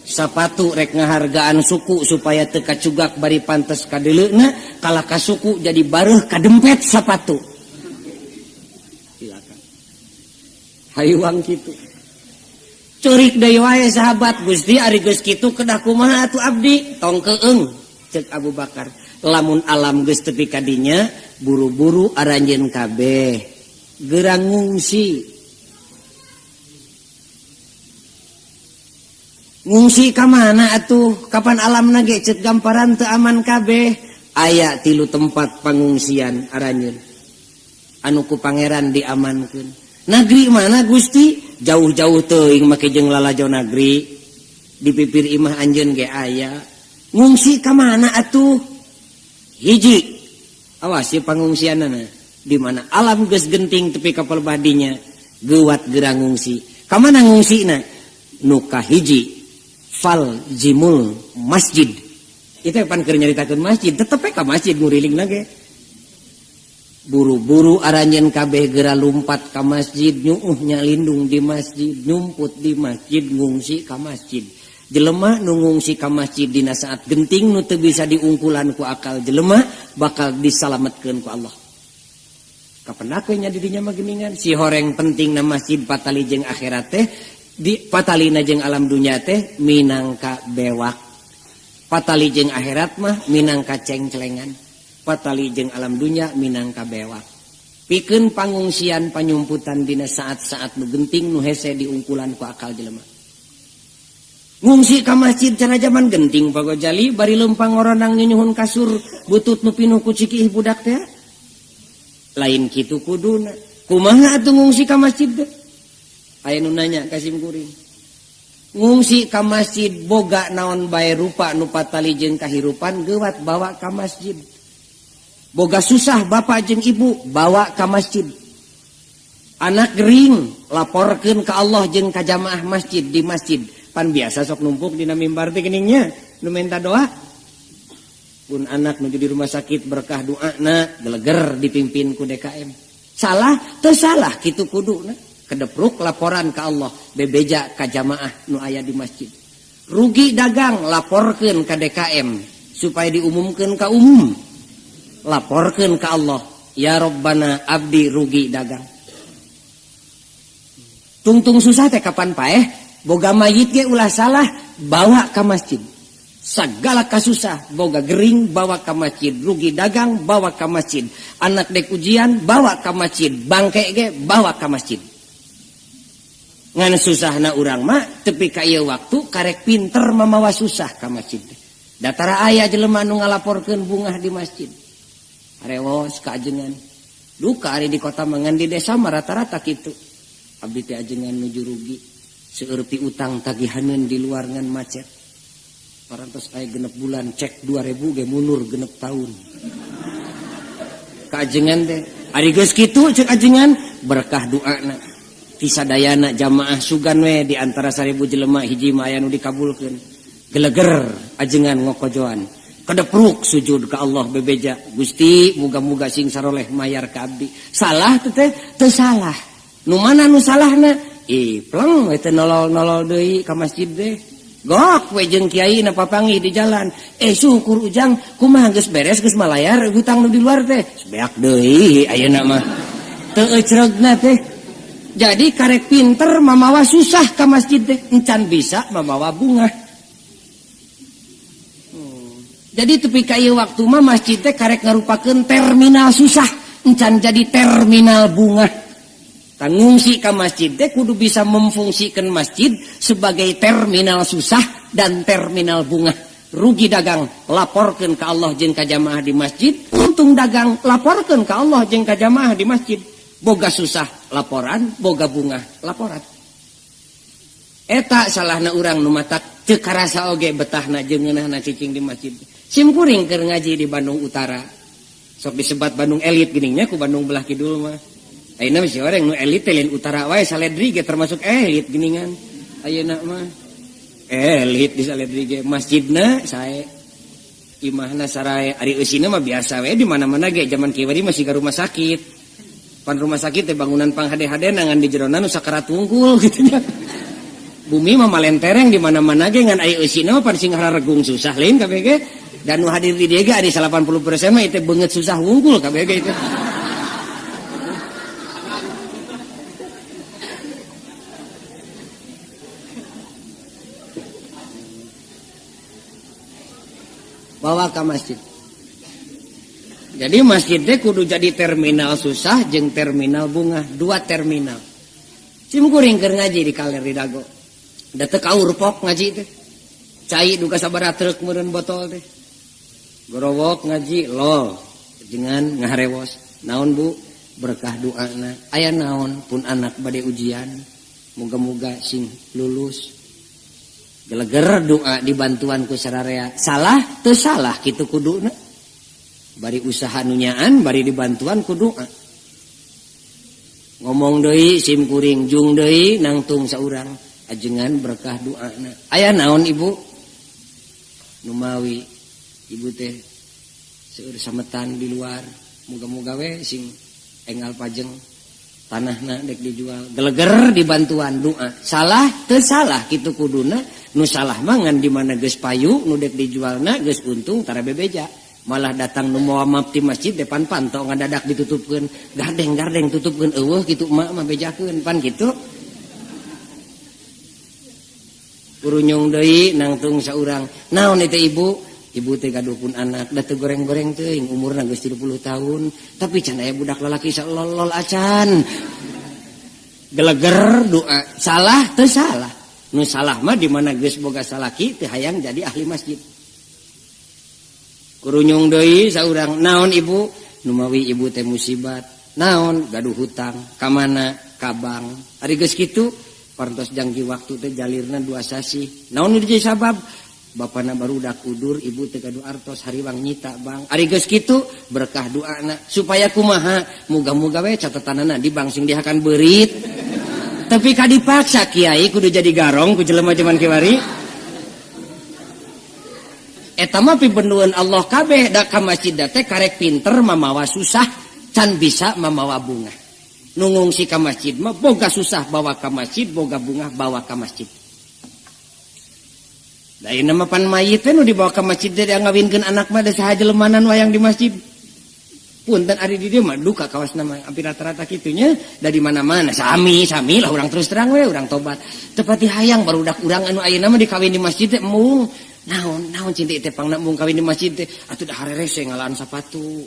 Sapatu rek ngahargaan suku supaya teu kacugak bari pantes ka deuleuna, kala ka suku jadi bareuh kadempet sapatu. Silakan. Hayuang kitu. Curik deui wae sahabat Gusti ari geus kitu kedah kumaha atuh abdi? Tong keung cek Abu Bakar. Lamun alam geus tepi ka dinya, buru-buru aranjeun kabeh. Gerang ngungsi. Ngungsi ka mana atuh? Kapan alamna ge ceuk gamparan teu aman kabeh? Aya 3 tempat pangungsian aranjeun. Anu ku pangeran diamankeun. Nagri mana Gusti? Jauh-jauh teuing make jeung lalajo nagri. Di pipir imah anjeun ge aya. Ngungsi ka mana atuh? Hiji. Awas ye pangungsianana. Di mana alam geus genting tepi ka pelbadinya, geuwat gerang ngungsi. Ka mana ngungsina? Nu kahiji fal jimul masjid. Itu pan keur nyaritakeun masjid, tetep ka masjid nguriling lagi. Buru-buru aranjeun kabeh geura lumpat ka masjid, nyuuh nyalindung di masjid, nyumput di masjid, ngungsi ka masjid. Jelema nu ngungsi ka masjid dina saat genting nu teu bisa diungkulan ku akal jelema bakal disalametkeun ku Allah. Kapan aku nya di dinya mah geuningan si horeng penting na masjid patali jeung akhirat teh di patalina jeung alam dunya teh minangka bewak. Patali jeung akhirat mah minangka cengcelengan. Patali jeung alam dunya minangka bewak. Pikeun pangungsian panyumputan dina saat-saat nu genting nu hese diungkulan ku akal jelema. Ngungsi ka masjid cenah zaman genting pagojali bari leumpang ngoronang nyunyuhun kasur butut nu pinuh ku cikih budak teh. Lain kitu kuduna. Kumaha atuh ngungsi ka masjid teh? Aya nu nanya ka sim kuring. Ngungsi ka masjid boga naon bae rupa nu patali jeung kahirupan geuwat bawa ka masjid. Boga susah bapak jeung ibu bawa ka masjid. Anak gering laporkeun ka Allah jeung ka jamaah masjid di masjid. Pan biasa sok numpuk dina mimbar teh geuning nu minta doa. Pun anak nu di rumah sakit berkah doana geleger dipimpin ku DKM. Salah teu salah kitu kuduna. Kedepruk laporan ke Allah bebeja ka jamaah nu aya di masjid. Rugi dagang laporkeun ka DKM supaya diumumkeun ka umum. Laporkeun ka Allah, ya Rabbana abdi rugi dagang. Tungtung susah teh kapan paeh boga mayit ge ulah salah bawa ka masjid. Sagala kasusah boga gering bawa ke masjid, rugi dagang bawa ke masjid, anak dek ujian bawa ke masjid, bangke ge bawa ke masjid. Ngan susahna urang mah tepi ka ieu waktu karek pinter mamawa susah ke masjid. Datara aya jelema nu ngalaporkeun bungah di masjid. Arewos ka ajengan. Duka ari di kota mangan di desa mah rata-rata kitu. Abdi teh ajengan nuju rugi. Seueur ti utang tagihaneun di luar ngan macet. Parantos aya genep bulan cek 2000 ge mundur genep tahun. Ka ajengan teh ari geus kitu ceuk ajengan berkah doana. Ti sadayana jamaah sugan we di antara 1000 jelema hiji mah aya nu dikabulkeun. Geleger ajengan ngokojoan. Kadepruk sujud ka Allah bebeja. Gusti muga-muga sing saroleh mayar ka abdi. Salah teh teu salah. Nu mana nu salahna? Pleng we teh nolol-nolol deui ka masjid teh. Gok we jeung kiai na papanggih di jalan. Syukur ujang kumaha geus beres geus malayar hutang nu di luar teh. Beak deui ayeuna mah. Teu ecregna teh. Jadi karek pinter mamawa susah ka masjid teh encan bisa mamawa bunga. Jadi tepi ka ieu waktu mah masjid teh karek ngarupakeun terminal susah encan jadi terminal bunga. Ngungsi ke masjid teh kudu bisa memfungsikan masjid sebagai terminal susah dan terminal bunga. Rugi dagang laporkeun ka Allah jeung ka jamaah di masjid, untung dagang laporkeun ka Allah jeung ka jamaah di masjid. Boga susah laporan, boga bunga laporan. Eta salahna urang nu matak teu karasa oge betahna jeung ngeunahna cicing di masjid. Simkuring keur ngaji di Bandung Utara. Sok disebat Bandung elit geuning nya ku Bandung belah kidul mah. Ayeuna masih orang nu elit lain utara wae Saledri ge termasuk elit geuningan. Ayeuna mah elit di Saledri ge masjidna sae imahna sarae ari eusina mah biasa we di mana-mana ge zaman kieu masih ka rumah sakit. Pan rumah sakit teh bangunan panghade-hadena ngan di jerona nu sakarat wungkul kitu nya. Bumi mah malentereng di mana-mana ge ngan aya eusina mah pan sing hararegung susah lain kabeh ge. Dan nu hadir di dieu ge ari 80% mah teh beungeut susah wungkul kabeh ge itu. Bawa ke masjid. Jadi masjid teh kudu jadi terminal susah jeung terminal bunga, 2 terminal. Simkuring keur ngaji di kaler di dago. Da teu kaur pok ngaji teh. Cai duka sabaraha truk meureun botol teh. Gorowok ngaji lol dengan ngaharewos. Naon Bu? Berkah doana. Aya naon pun anak bade ujian. Moga-moga sing lulus. Geleger doa dibantuan ku sararea. Salah teu salah kitu kuduna. Bari usaha nunyaan bari dibantuan ku doa. Ngomong deui simkuring jung deui nangtung saurang ajengan berkah doana. Aya naon Ibu? Numawi Ibu teh seueur sametan di luar. Moga-moga we sing enggal pajeng tanahna dek dijual. Geleger dibantuan doa. Salah teu salah kitu kuduna. Nu salah mangan di mana geus payu nu dek dijualna geus untung tara bebeja. Malah datang nu moal map ti masjid depan panto ngadadak ditutupkeun. Gardeng-gardeng tutupkeun eueuh kitu emak mah bejakeun pan kitu. Kurunyung deui nangtung saurang. Naon itu Ibu? Ibu teh gaduh pun anak da teu goreng-goreng teuing umurna geus 30 tahun tapi can aya budak lalaki salol acan. Geleger doa. Salah teu salah. Nu salah mah di mana geus boga salaki teu hayang jadi ahli masjid. Kurunyung deui saurang. Naon Ibu? Nu mawi Ibu teh musibat. Naon? Gaduh hutang. Ka mana? Ka bank. Ari geus kitu parantos jangki waktu teh jalirna 2 sasi. Naon nu jadi sabab? Bapana barudak udur, ibu teh gaduh artos hariwang nyita bang. Ari geus kitu berkah doana supaya kumaha muga-muga we catatanana di bang sing dihakan beurit. Tapi kadipaksa kiai kudu jadi garong ku jelema zaman kiwari. Eta mah pibendueun Allah kabeh da ka masjid teh karek pinter mamawa susah can bisa mamawa bunga. Nu ngungsi ka masjid mah boga susah bawa ka masjid, boga bunga bawa ka masjid. Da ieu mah pan mayit teh nu dibawa ka masjid teh ngawinkeun anak mah da saha jelemanan wayang di masjid. Punten ari di dieu mah duka kawasna mah hampir rata-rata kitu nya da di mana-mana. Sami lah urang terus terang we urang tobat. Teu pati hayang barudak urang anu ayeuna mah dikawin di masjid teh mung naon cinta teh pangna mung kawin di masjid teh atuh dah harerese ngalaan sepatu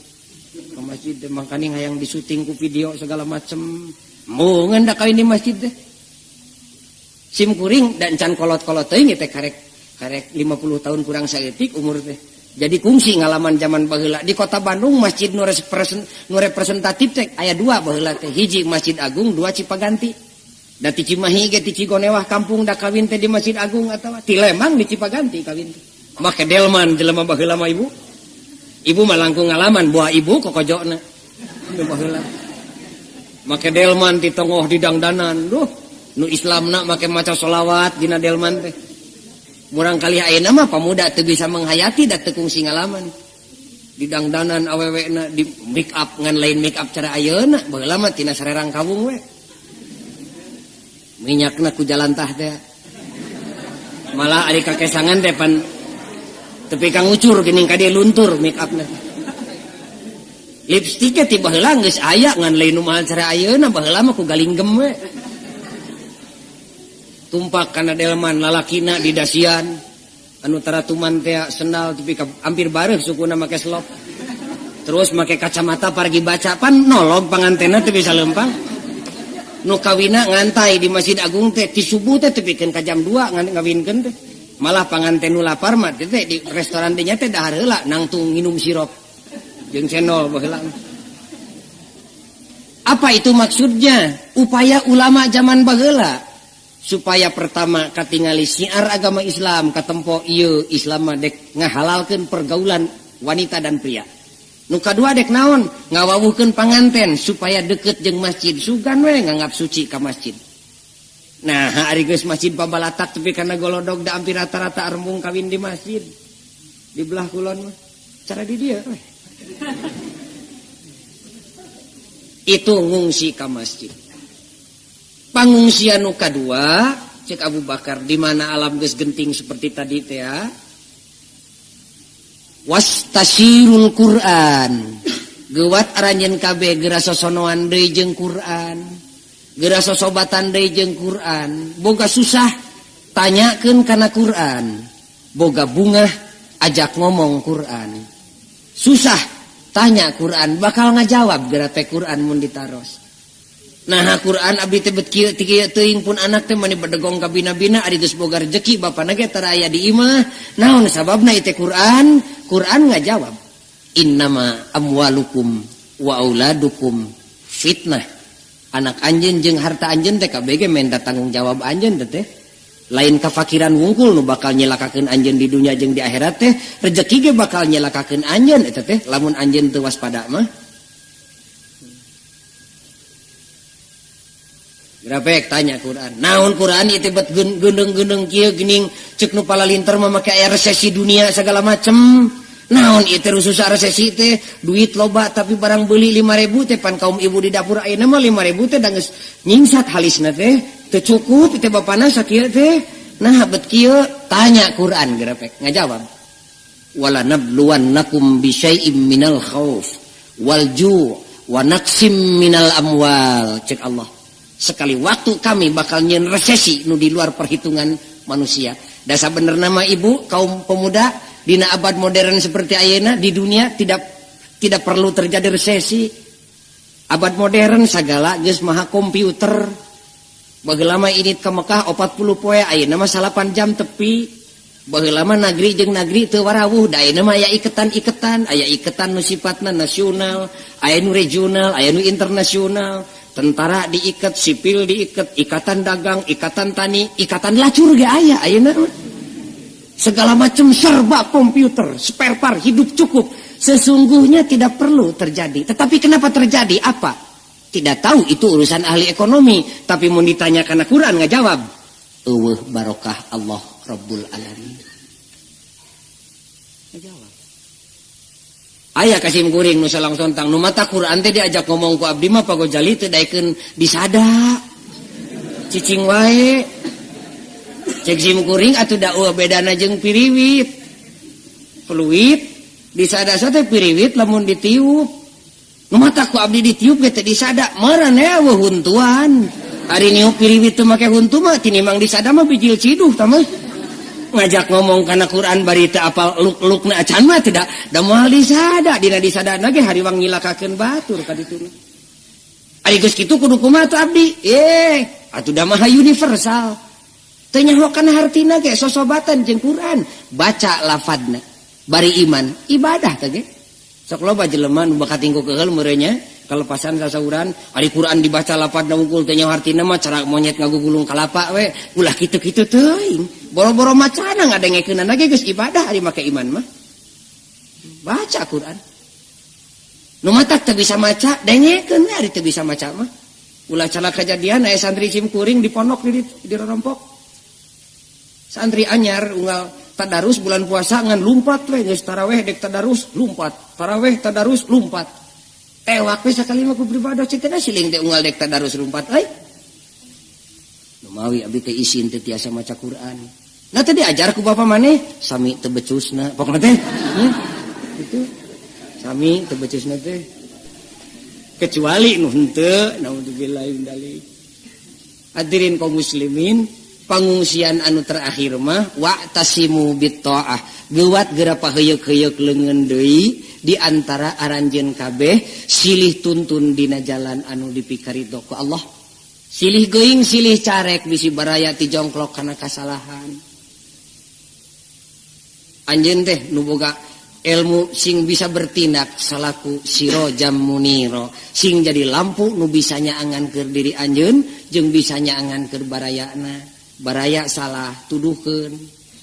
ke masjid teh mangkani hayang disuting ku video segala macem mung da kawin di masjid teh sim kuring dan can kolot-kolot teuing teh karek 50 tahun kurang saeutik umur teh jadi kungsi ngalaman zaman baheula di kota Bandung masjid nu representatif teh aya 2 baheula teh hiji Masjid Agung 2 Cipaganti da ti Cimahi ge ti Cigonewah kampung da kawin teh di Masjid Agung atawa ti Lembang di Cipaganti kawin teh make delman jelema baheula mah ibu mah langkung ngalaman buah ibu kokojona baheula make delman ti tongoh di dangdanan duh nu Islamna make maca sholawat dina delman teh murang kali ayeuna mah pamuda teu bisa menghayati da teu kungsi ngalaman di dangdanan awewena di make up ngan lain make up cara ayeuna baheula mah tina sarerang kawung we minyakna ku jalan tah teh malah ari kakesangan teh pan tepi kang ucur geuning ka dieu luntur make upna lipstik teh baheula geus aya ngan lain nu mahal cara ayeuna baheula mah ku galinggem we tumpak kana delman lalakina di dasian anu taratuman teh sendal tepi hampir bareuh sukuna make slop terus make kacamata pargi baca pan nolong pangantenna teu bisa lempang nu kawina ngantai di Masjid Agung teh ti subuh teh tepikeun ka jam 2 ngawinkeun teh malah panganten nu lapar mah teh di restoran teh nya teh dahar heula nangtung nginum sirup jeung cendol baheula apa itu maksudnya upaya ulama zaman baheula supaya pertama katingali syiar agama Islam katempo ieu Islam mah dek ngahalalkeun pergaulan wanita dan pria nu kadua dek naon ngawawuhkeun panganten supaya deket jeung masjid sugan we nganggap suci ka masjid nah ari geus masjid pabalatak tapi kana golodog da ampir rata-rata arembung kawin di masjid di belah kulon mah cara di dieu we itu ngungsi ka masjid pangungsian nu kadua cek Abu Bakar di mana alam geus genting seperti tadi teh ya wastasirul Quran gewat aranjeun kabeh geura sosonoan deui jeung Quran geura sosobatan deui jeung Quran boga susah tanyakeun kana Quran boga bungah ajak ngomong Quran susah tanya Quran bakal ngajawab geura teh Quran mun ditaros nah Quran abdi teh bet kieu teuing pun anak teh mani bedegong ka bina-bina ari geus boga rezeki bapana ge tara aya di imah naon sababna ieu teh Quran ngajawab innama amwalukum wa auladukum fitnah anak anjeun jeung harta anjeun teh kabeh ge men tanggung jawab anjeun teh lain kafakiran wungkul nu bakal nyelakakeun anjeun di dunia jeung di akhirat teh rezeki ge bakal nyelakakeun anjeun eta teh lamun anjeun teu waspada mah grapek tanya Quran naon Quran ieu teh bet gendeng-gendeng kieu geuning ceuk nu palalinter mah make aya resesi dunia segala macem naon ieu teh susah resesi teh duit loba tapi barang beuli 5.000 teh pan kaum ibu di dapur ayeuna mah 5.000 teh da geus nyingsat halisna teh teu cukup teh bapana sakieu teh nah bet kieu tanya Quran grapek ngajawab wala nabluwannakum bi syai'im minal khauf wal ju' wa naqsim minal amwal cek Allah sekali waktu kami bakal nyen resesi nu di luar perhitungan manusia. Dasa bener nama ibu kaum pemuda dina abad modern seperti ayeuna di dunia tidak perlu terjadi resesi. Abad modern sagala geus maha komputer. Baheula mah init ka Mekah 40 poe ayeuna mah 8 jam tepi. Baheula mah negeri jeung negeri teu warawuh da ayeuna mah aya iketan-iketan, aya iketan nu sifatna nasional, aya nu regional, aya nu internasional. Tentara diikat, sipil diikat, ikatan dagang, ikatan tani, ikatan lacur ge aya ayeuna. Segala macam serba komputer, spare part hidup cukup. Sesungguhnya tidak perlu terjadi. Tetapi kenapa terjadi? Apa? Tidak tahu, itu urusan ahli ekonomi. Tapi mau ditanya karena Quran nggak jawab. Eueuh barokah Allah Rabbul Alamin. Nggak jawab. Aya kasim kuring nu salang sontang nu mata Quran teh diajak ngomong ku abdi mah pagojali teu daekeun disada. Cicing wae. Cek sim kuring atuh da bedana jeung piriwit. Peluit disada teh piriwit lamun ditiup. Nu mata ku abdi ditiup ge teh disada, marane we huntuan. Ari niup piriwit teu make huntu mah tinimang disada mah bijil ciduh tah mah. ngajak ngomong karena Quran bari teu apal luk-lukna acan mah tidak da moal disada dina disadana ge hariwang nyilakakeun batur ka ditu. Ari geus kitu kudu kumaha atuh abdi? Atuh da mah universal. Teu nyaho kana hartina ge sosobatan jeung Quran, baca lafadna. Bari iman, ibadah teh ge. Sok loba jelema nu bakat tingku keheul meureunnya kalepasan sasauran ari Quran dibaca lafadna unggul teh nyaho hartina mah cara monyet ngagugulung kalapa we. Ulah kitu-kitu teuing. Boro-boro macana ngadengekeunana ge geus ibadah ari make iman mah. Baca Quran. Nu matak teu bisa maca, dengekeun we ari teu bisa maca mah. Ulah cara kejadian aya santri simkuring di pondok di rorompok. Santri anyar unggal tadarus bulan puasa ngan lumpat we geus tarawih dek tadarus lumpat. Tarawih tadarus lumpat. Tewak we sakali mah ku beribadah citena siling teh unggal dek tadarus lumpat euy. Nu mawi abdi teh isin teh tiasa maca Quran. Nah tadi ajar ku bapa maneh sami teu becusna pokona teh. Itu sami teu becusna teh. Kecuali nu henteu naudzubillah min dzalik. Hadirin kaum muslimin, pangungsian anu terakhir mah wa'tasimu bitta'ah. Geuwat geura paheyeuk-heyeuk leungeun deui di antara aranjeun kabeh silih tuntun dina jalan anu dipikaridho ku Allah. Silih geuing silih carek bisi baraya ti jongklok kana kasalahan. Anjeun teh nu boga ilmu sing bisa bertindak salaku sirojam muniro, sing jadi lampu nu bisa nyaangan keur diri anjeun jeung bisa nyaangan keur barayana. Baraya salah tuduhkeun,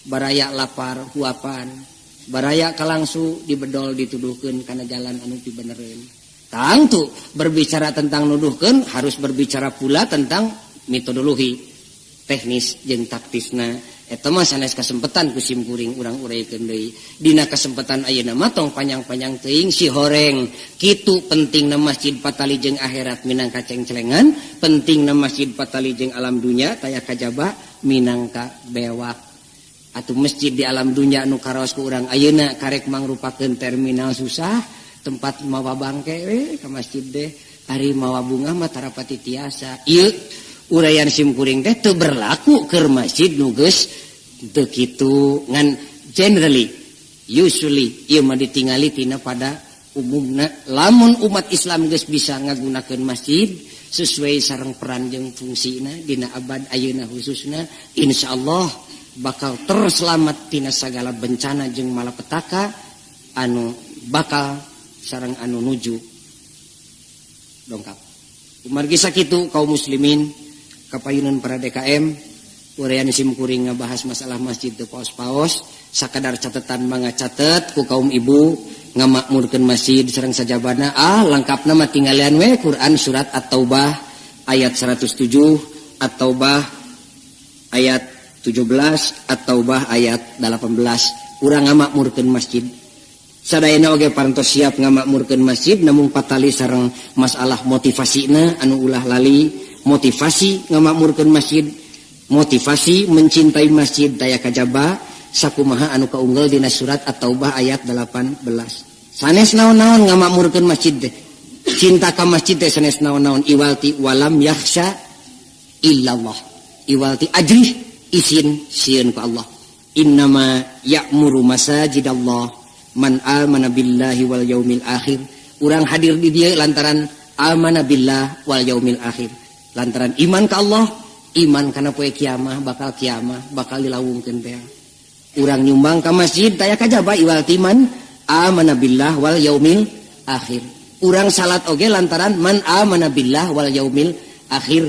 baraya lapar huapan, baraya kalangsu dibedol dituduhkeun kana jalan anu dibenereun. Tangtu berbicara tentang nuduhkeun harus berbicara pula tentang metodologi teknis jeung taktisna. Eta mah sanes kasempatan ku simkuring urang uraykeun deui. Dina kasempatan ayeuna mah tong panjang-panjang teuing si horeng. Kitu pentingna masjid patali jeung akhirat minangka cengcelengan, pentingna masjid patali jeung alam dunya taya kajaba minangka bewak. Atuh masjid di alam dunya anu karaos ku urang ayeuna karek mangrupakeun terminal susah, tempat mawa bangke we ka masjid teh. Ari mawa bunga mah tarapati tiasa. Ieu urayan simkuring teh teu berlaku keur masjid nu geus teu kitu ngan generally usually ieu mah ditingali tina pada umumna. Lamun umat Islam geus bisa ngagunakeun masjid sesuai sareng peran jeung fungsina dina abad ayeuna khususna, insyaallah bakal terselamat tina sagala bencana jeung malapetaka anu bakal sareng anu nuju dongkap. Umargi sakitu kaum muslimin kapayunan para DKM urayana simkuring ngabahas masalah masjid teu paos-paos, sakadar catatan mangga catet ku kaum ibu ngamakmurkeun masjid sareng sajabana. Lengkapna mah tinggalian we Quran surat At-Taubah ayat 107, At-Taubah ayat 17, At-Taubah ayat 18. Urang ngamakmurkeun masjid. Sadayana oge parantos siap ngamakmurkeun masjid namung patali sareng masalah motivasina anu ulah lali. Motivasi ngamakmurkeun masjid, motivasi mencintai masjid daya kajaba sakumaha anu kaunggal dina surat At-Taubah ayat 18. Sanes naon-naon ngamakmurkeun masjid teh. Cinta ka masjid teh sanes naon-naon iwalti walam yakhsha illallah. Iwalti ajrih isin sieun ku Allah. Innama ya'muru masajidallah man amana billahi wal yaumil akhir. Urang hadir di dieu lantaran amana billah wal yaumil akhir. Lantaran iman ke Allah, iman kana poe kiamah, bakal dilawungkeun teh. Urang nyumbang ka masjid taya kajaba iwal timan amana billah wal yaumil akhir. Urang salat oge lantaran man amana billah wal yaumil akhir.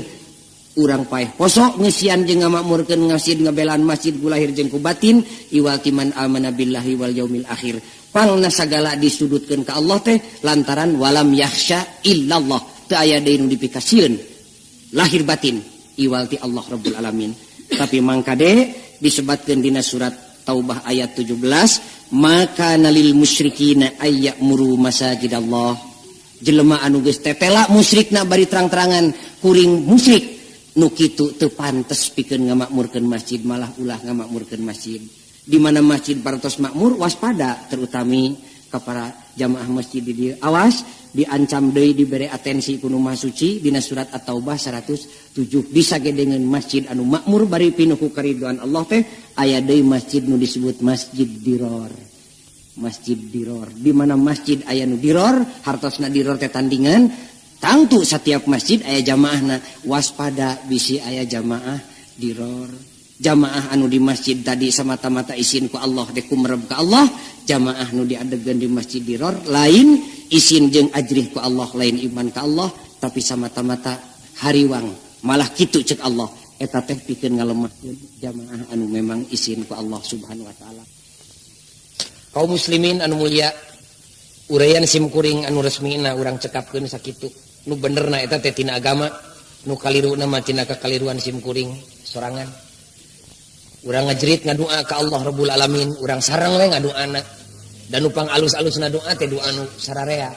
Urang paeh poso ngeusian jeung ngamakmurkeun masjid ngabelaan masjid ku lahir jeung ku batin iwal timan amana billahi wal yaumil akhir. Pangna sagala disudutkeun ka Allah teh lantaran walam yakhsha illallah. Teu aya deui nu dipikasieun lahir batin iwalti Allah Rabbul Alamin. Tapi mangkade disebutkeun dina surat Taubah ayat 17, maka nalil musyrikina ayyamuru masajidallah. Jelema anu geus tetela musyrikna bari terang-terangan kuring musyrik nu kitu teu pantes pikeun ngamakmurkeun masjid, malah ulah ngamakmurkeun masjid. Di mana masjid parantos makmur waspada terutami ka para jamaah masjid di dieu. Awas diancam deui diberi atensi ku nu maha suci dina surat At-Taubah 107 bisa ge dengan masjid anu makmur bari pinuh ku kariduan Allah teh aya deui masjid nu disebut masjid diror. Masjid diror di mana masjid aya nu diror hartosna diror teh tandingan tangtu setiap masjid aya jamaahna waspada bisi aya jamaah diror. Jamaah anu di masjid tadi semata-mata isin ku Allah dek kumereb ka Allah, jamaah anu diadegan di masjid diror lain isin jeung ajrih ku Allah, lain iman ka Allah tapi semata-mata hariwang malah kitu cek Allah eta teh pikeun ngalemahkeun jamaah anu memang isin ku Allah Subhanahu wa taala. Kaum muslimin anu mulia, uraian simkuring anu resmina urang cekapkeun sakitu. Nu benerna eta teh tina agama, nu kaliruna mah tina kakaliruan simkuring sorangan. Urang ngajerit ngadua ka Allah Rabbul Alamin, urang sareng we ngadoana. Dan upang alus-alusna doa teh doa nu sararea.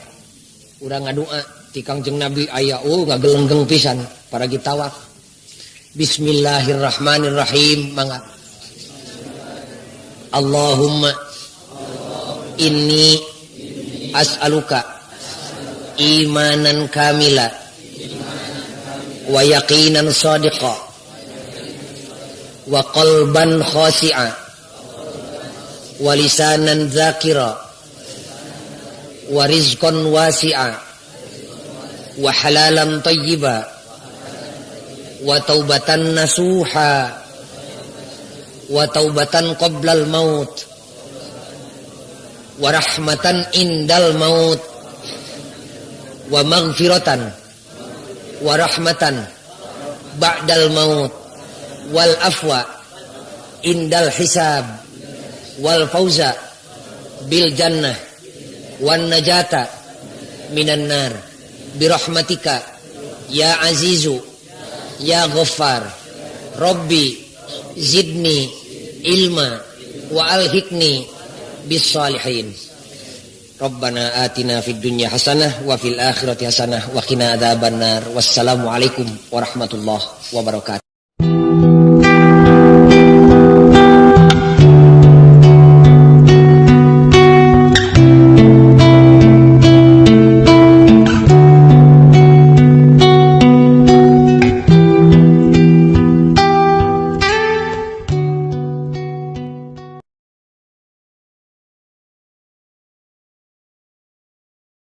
Urang ngadua ti Kangjeng Nabi aya ngagelenggeng pisan para gitawaf. Bismillahirrahmanirrahim mangga. Allahumma inni as'aluka imanan kamila wa yaqinan shadiqa wa qalban khasi'a wa lisanan dzakira wa rizqan wasi'a wa halalan tayyiba wa taubatan nasuha wa taubatan qoblal maut wa rahmatan indal maut wa maghfiratan wa rahmatan ba'dal maut wal afwa indal hisab wal fauza bil jannah wan najata minan nar birahmatika ya azizu ya ghaffar rabbi zidni ilma wa alhiqni bis salihin. Rabbana atina fid dunya hasanah wa fil akhirati hasanah wa qina adzabannar. Wassalamu alaikum warahmatullahi wabarakatuh.